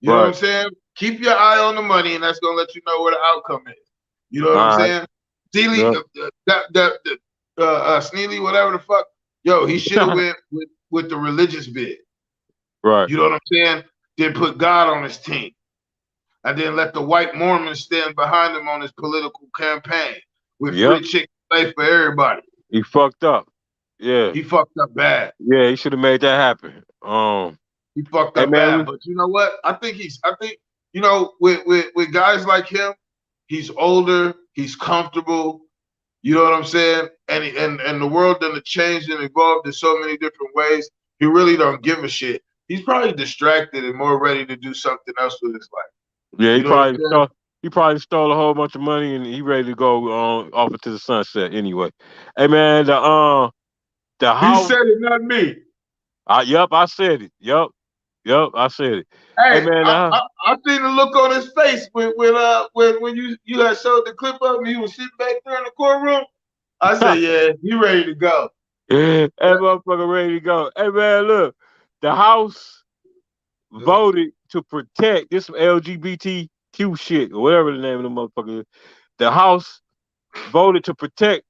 You know what I'm saying? Keep your eye on the money, and that's gonna let you know where the outcome is. You know what I'm saying? Steely, Sneely, whatever the fuck. Yo, he should have went with the religious bid. Right. You know what I'm saying? Then put God on his team. And then let the white Mormons stand behind him on his political campaign with free Chick-fil-A for everybody. He fucked up. Yeah. He fucked up bad. Yeah, he should have made that happen. He fucked up bad. But you know what? I think with guys like him, he's older, he's comfortable. You know what I'm saying? And the world done changed and evolved in so many different ways. He really don't give a shit. He's probably distracted and more ready to do something else with his life. Yeah, he probably stole a whole bunch of money and he ready to go off into the sunset anyway. Hey man, the house. He said it, not me. Yep, I said it. Yep, I said it. Hey man, I seen the look on his face when you had showed the clip of him. He was sitting back there in the courtroom. I said, yeah, he ready to go. That motherfucker ready to go. Hey man, look, the House voted to protect this LGBTQ shit or whatever the name of the motherfucker is. The House voted to protect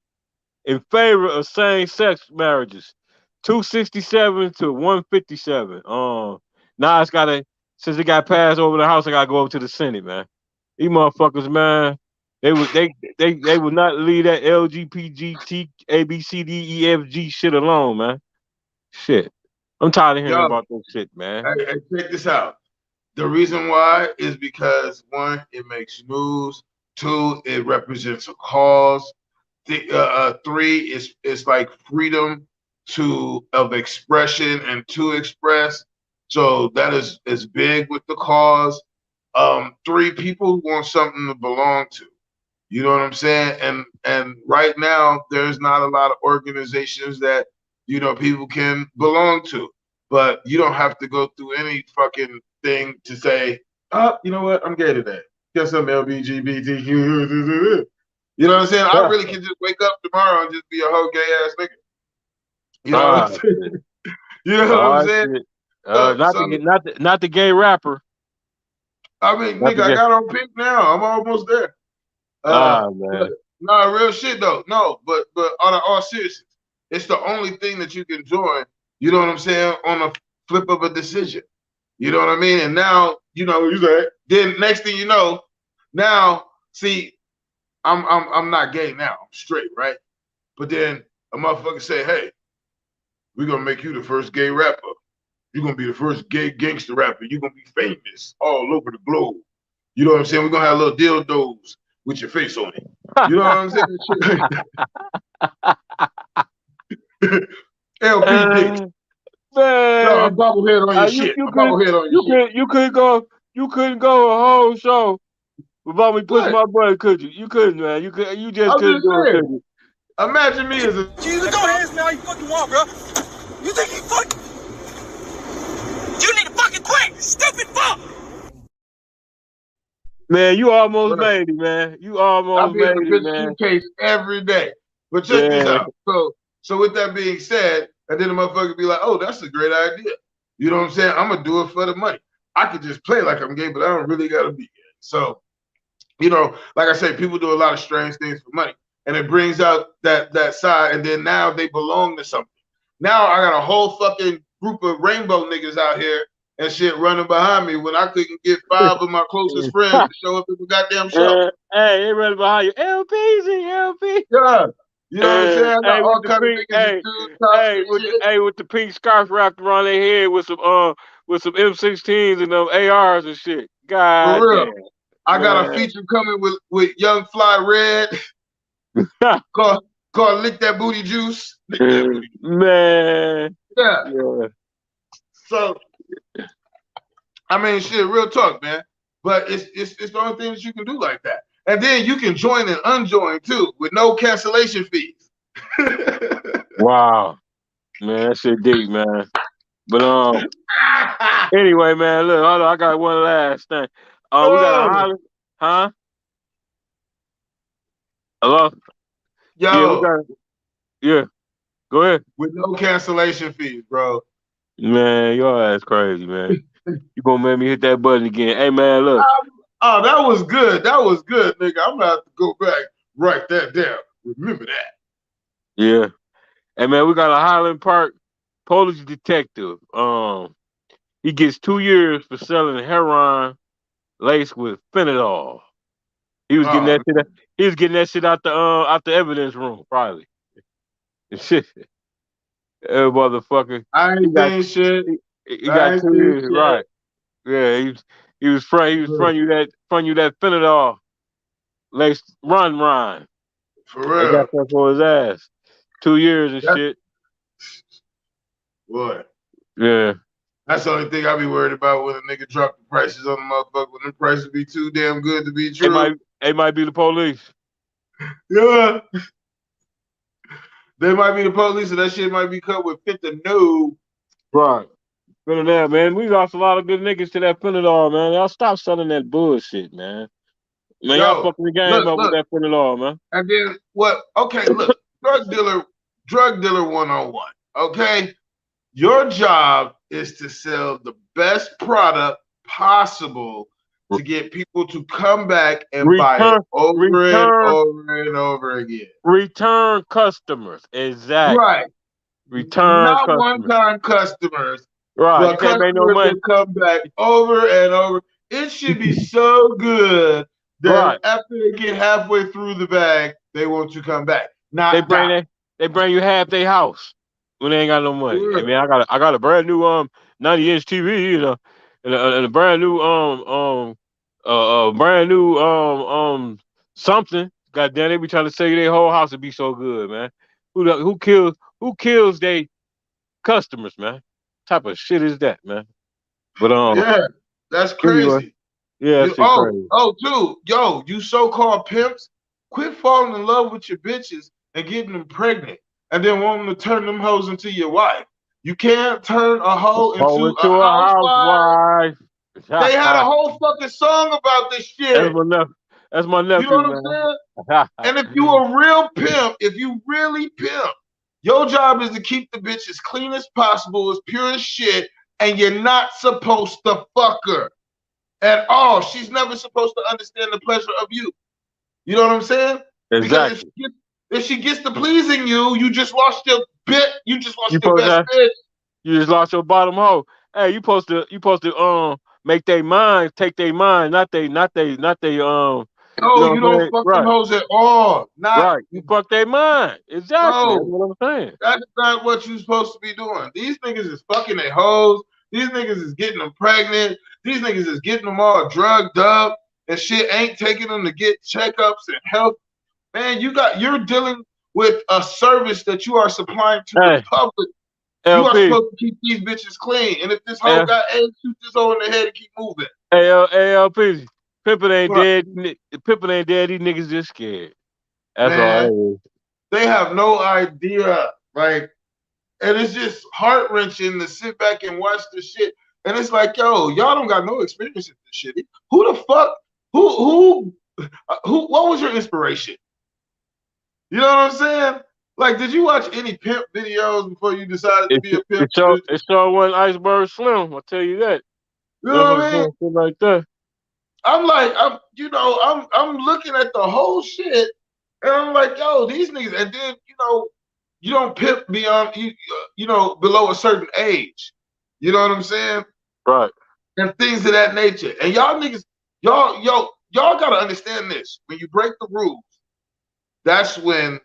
in favor of same-sex marriages, 267 to 157. Now since it got passed over the House, I gotta go over to the Senate, man. These motherfuckers, man, they would not leave that LGBT ABCDEFG shit alone, man. Shit. I'm tired of hearing about that shit, man. Hey, check this out. The reason why is because 1, it makes news. 2, it represents a cause. 3, it's like freedom of expression and to express. So that is big with the cause. 3, people want something to belong to. You know what I'm saying? And right now there's not a lot of organizations that people can belong to. But you don't have to go through any fucking thing to say, oh, you know what? I'm gay today. Guess I'm LGBTQ. You know what I'm saying? I really can just wake up tomorrow and just be a whole gay ass nigga. You know what I'm saying? You know what I'm saying? Not the gay rapper. I mean, nigga, I got on pink now. I'm almost there. Man. No, real shit though. No, but on all seriousness, it's the only thing that you can join. You know what I'm saying? On a flip of a decision. You know what I mean? And now, you say, then next thing you know, now, see, I'm not gay now. I'm straight, right? But then a motherfucker say, hey, we're gonna make you the first gay rapper. You're gonna be the first gay gangster rapper. You're gonna be famous all over the globe. You know what I'm saying? We're gonna have little dildos with your face on it. You know what I'm saying? LP dick. No, a Man, bobblehead on your you shit. you A could bobblehead on your you shit. could you couldn't go a whole show without me pushing What? my button, could you? You couldn't, man. You just I'm couldn't just do it, could saying. you? Imagine me as a. Jesus, go ahead now. You fucking want, bro. You think you fucking. You need to fucking quit, stupid fuck. Man, you almost Bro, made it, man. You I almost be in made a it, bitch man. suitcase every day. But check this Yeah. out. So with that being said, and then the motherfucker be like, "Oh, that's a great idea." You know what I'm saying? I'm gonna do it for the money. I could just play like I'm gay, but I don't really gotta be gay. So, like I say, people do a lot of strange things for money, and it brings out that side. And then now they belong to something. Now I got a whole fucking group of rainbow niggas out here and shit running behind me when I couldn't get 5 of my closest friends to show up at the goddamn show. Hey, they running behind you. LPZ, LP. Yeah. You know what I'm saying? I got Hey, with all the kind of pink, niggas in tube tops and shit. with the pink scarf wrapped around their head with some M16s and them ARs and shit. For God real. damn, I got a man. feature coming with Young Fly Red called Lick That Booty Juice. Lick That Booty Juice. Man. Yeah. So I mean shit, real talk, man. But it's the only thing that you can do like that. And then you can join and unjoin too with no cancellation fees. Wow. Man, that shit deep, man. But anyway, man, look, hold on, I got one last thing. We got a holler, huh? Hello? Yo. Yeah. Go ahead. With no cancellation fees, bro. Man, your ass crazy, man. You gonna make me hit that button again. Hey, man, look. Oh, that was good. That was good, nigga. I'm gonna have to go back, write that down. Remember that. Yeah. Hey, man, we got a Highland Park police detective. He gets 2 years for selling heroin laced with fentanyl. He was getting that shit. He was getting that shit out the evidence room, probably. Shit. Motherfucker. I ain't saying shit. He got 2 years, right? Yeah, he was front you that fentanyl laced run. For real. They got that for his ass. 2 years and shit. Boy. Yeah. That's the only thing I be worried about when a nigga drop the prices on the motherfucker. When the prices be too damn good to be true. It might be the police. Yeah. They might be the police, and that shit might be cut with fentanyl. Right. Fentanyl, man. We lost a lot of good niggas to that fentanyl, man. Y'all stop selling that bullshit, man. Man, y'all fucking the game up with that fentanyl, man. And then what? Okay, look, drug dealer 101. Okay, your job is to sell the best product possible to get people to come back and buy it over and over again. Return customers, exactly. Right. Return not customers. one-time customers. Right. But You can't make no customers money. that come back over and over. It should be so good that after they get halfway through the bag, they want to come back. They bring you half their house when they ain't got no money. Sure. I mean, I got a brand new 90-inch TV, you know, and a brand new something. God damn, they be trying to sell you their whole house to be so good, man. Who kills they customers, man? What type of shit is that, man? But yeah, that's crazy. Anyway, yeah, that's crazy. Dude, yo, you so-called pimps, quit falling in love with your bitches and getting them pregnant, and then wanting to turn them hoes into your wife. You can't turn a hoe into a housewife. They had a whole fucking song about this shit. That's my nephew, you know what I'm saying? And if you a real pimp, if you really pimp, your job is to keep the bitch as clean as possible, as pure as shit, and you're not supposed to fuck her at all. She's never supposed to understand the pleasure of you. You know what I'm saying? Exactly. Because if she gets to pleasing you, you just lost your bit. You just lost your best bitch. You just lost your bottom hoe. Hey, you supposed to make their mind, take their mind, not they No, you don't fuck them hoes at all. Right. You fuck their mind. Exactly. No, that's what I'm saying. That's not what you're supposed to be doing. These niggas is fucking their hoes. These niggas is getting them pregnant. These niggas is getting them all drugged up and shit. Ain't taking them to get checkups and help. Man, you're dealing with a service that you are supplying to the public. You are LP. supposed to keep these bitches clean. And if this hoe got AIDS, shoot this hoe in the head and keep moving. LP. Pimpin' ain't What? dead. Pimpin' ain't dead. These niggas just scared. That's Man, all. they have no idea. Like, and it's just heart wrenching to sit back and watch the shit. And it's like, yo, y'all don't got no experience in this shit. Who the fuck? Who? What was your inspiration? You know what I'm saying? Like, did you watch any pimp videos before you decided to be a pimp? It sure wasn't Iceberg Slim. I'll tell you that. You know what I mean? Shit like that. I'm looking at the whole shit, and I'm like, yo, these niggas. And then you don't pimp beyond below a certain age. You know what I'm saying? Right. And things of that nature. And y'all niggas, y'all gotta understand this. When you break the rules, that's when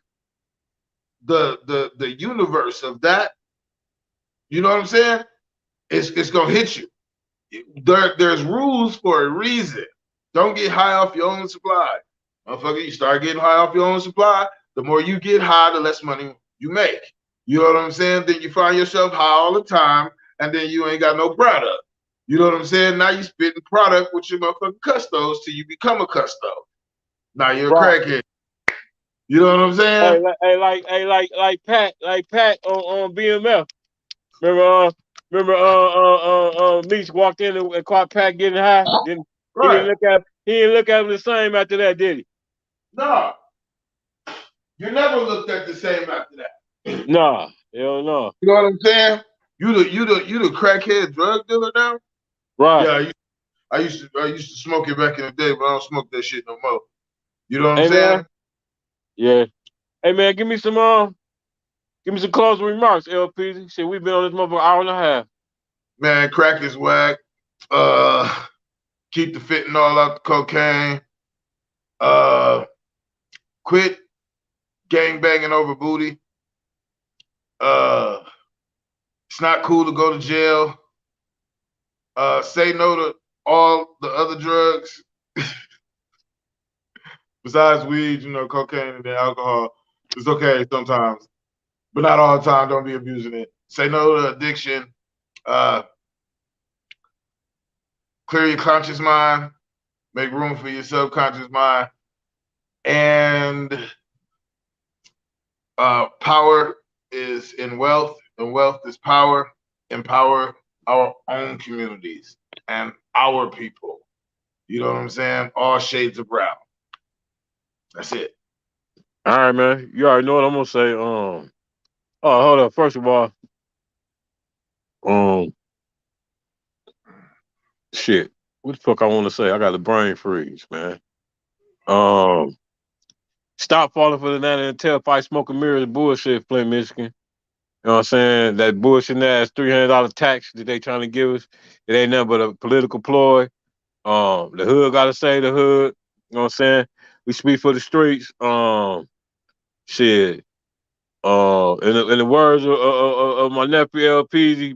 the universe of that, you know what I'm saying? It's gonna hit you. There's rules for a reason. Don't get high off your own supply. Motherfucker, you start getting high off your own supply, the more you get high, the less money you make. You know what I'm saying? Then you find yourself high all the time, and then you ain't got no product. You know what I'm saying? Now you spitting product with your motherfucking custos till you become a custo. Now you're a crackhead. You know what I'm saying? Like Pat on BMF. Remember Meech walked in and caught Pat getting high. He didn't look at him the same after that, did he? No. You never looked at the same after that. Nah, hell no. You know what I'm saying? You the crackhead drug dealer now? Right. Yeah, I used to smoke it back in the day, but I don't smoke that shit no more. You know what I'm saying? Man. Yeah. Hey man, give me some closing remarks, LP. Shit, we've been on this motherfucker hour and a half. Man, crack is whack. Keep the fentanyl out the cocaine. Quit gang banging over booty. It's not cool to go to jail. Say no to all the other drugs. Besides weed, cocaine and then alcohol. It's okay sometimes, but not all the time. Don't be abusing it. Say no to addiction. Clear your conscious mind. Make room for your subconscious mind. And power is in wealth, and wealth is power. Empower our own communities and our people. You know what I'm saying? All shades of brown. That's it. All right, man. You already know what I'm gonna say. Hold up. First of all, shit. What the fuck I want to say? I got a brain freeze, man. Stop falling for the nana and tailpipe smoking mirrors bullshit, Flint, Michigan. You know what I'm saying? That bullshit ass $300 tax that they trying to give us, it ain't nothing but a political ploy. The hood gotta say the hood. You know what I'm saying? We speak for the streets. Shit. In the words of my nephew LP,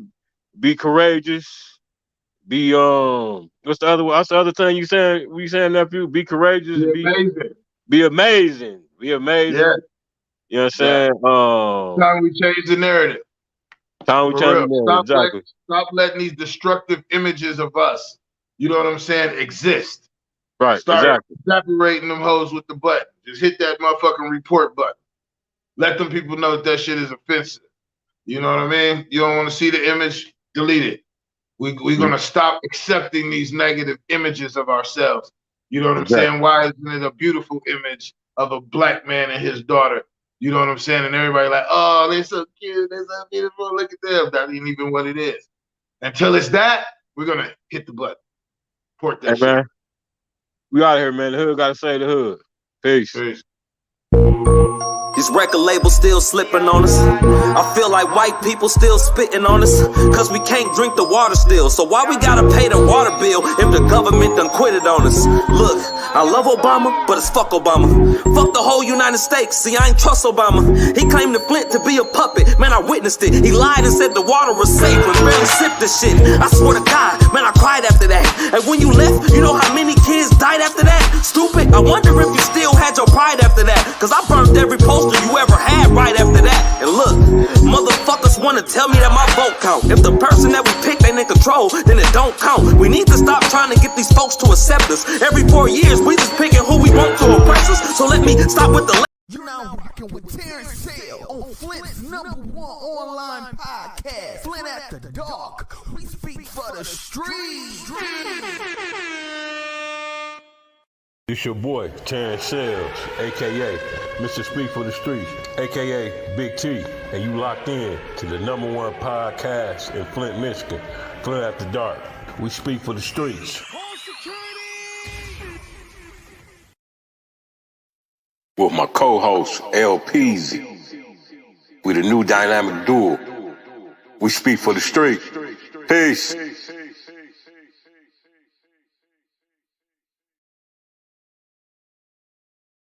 be courageous. Be what's the other? What's the other thing you saying? We saying, nephew? Be courageous. Be amazing. Be amazing. Be amazing. Yeah. You know what I'm saying? Time we change the narrative. Time we change the narrative. Exactly. Stop letting these destructive images of us, you know what I'm saying, exist. Right. Start separating them hoes with the button. Just hit that motherfucking report button. Let them people know that shit is offensive. You know what I mean? You don't want to see the image, delete it. We're going to stop accepting these negative images of ourselves. You know what I'm saying? Why isn't it a beautiful image of a black man and his daughter? You know what I'm saying? And everybody like, oh, they're so cute. They're so beautiful. Look at them. That ain't even what it is. Until it's that, we're going to hit the button. Port that shit. Man. We out of here, man. The hood got to say the hood. Peace. These record labels still slipping on us. I feel like white people still spitting on us, cause we can't drink the water still. So why we gotta pay the water bill if the government done quit it on us? Look, I love Obama, but it's fuck Obama. Fuck the whole United States, see I ain't trust Obama. He claimed the Flint to be a puppet, man I witnessed it. He lied and said the water was safe, but barely sipped the shit. I swear to God, man I cried after that. And when you left, you know how many kids died after that? Stupid, I wonder if you still had your pride after that. Cause I burned every poster you ever had right after that. And look, motherfuckers wanna tell me that my vote count. If the person that we pick ain't in control, then it don't count. We need to stop trying to get these folks to accept us. Every 4 years, we just picking who we want to oppress us. So let me stop with the... You're now rocking with Terrence Sale on Flint's #1 online podcast, Flint After Dark. We speak for the streets. It's your boy, Terrence Sales, a.k.a. Mr. Speak for the Streets, a.k.a. Big T, and you locked in to the #1 podcast in Flint, Michigan, Flint After Dark. We speak for the streets. With my co-host, L. Peasy. We the new dynamic duo. We speak for the street. Peace.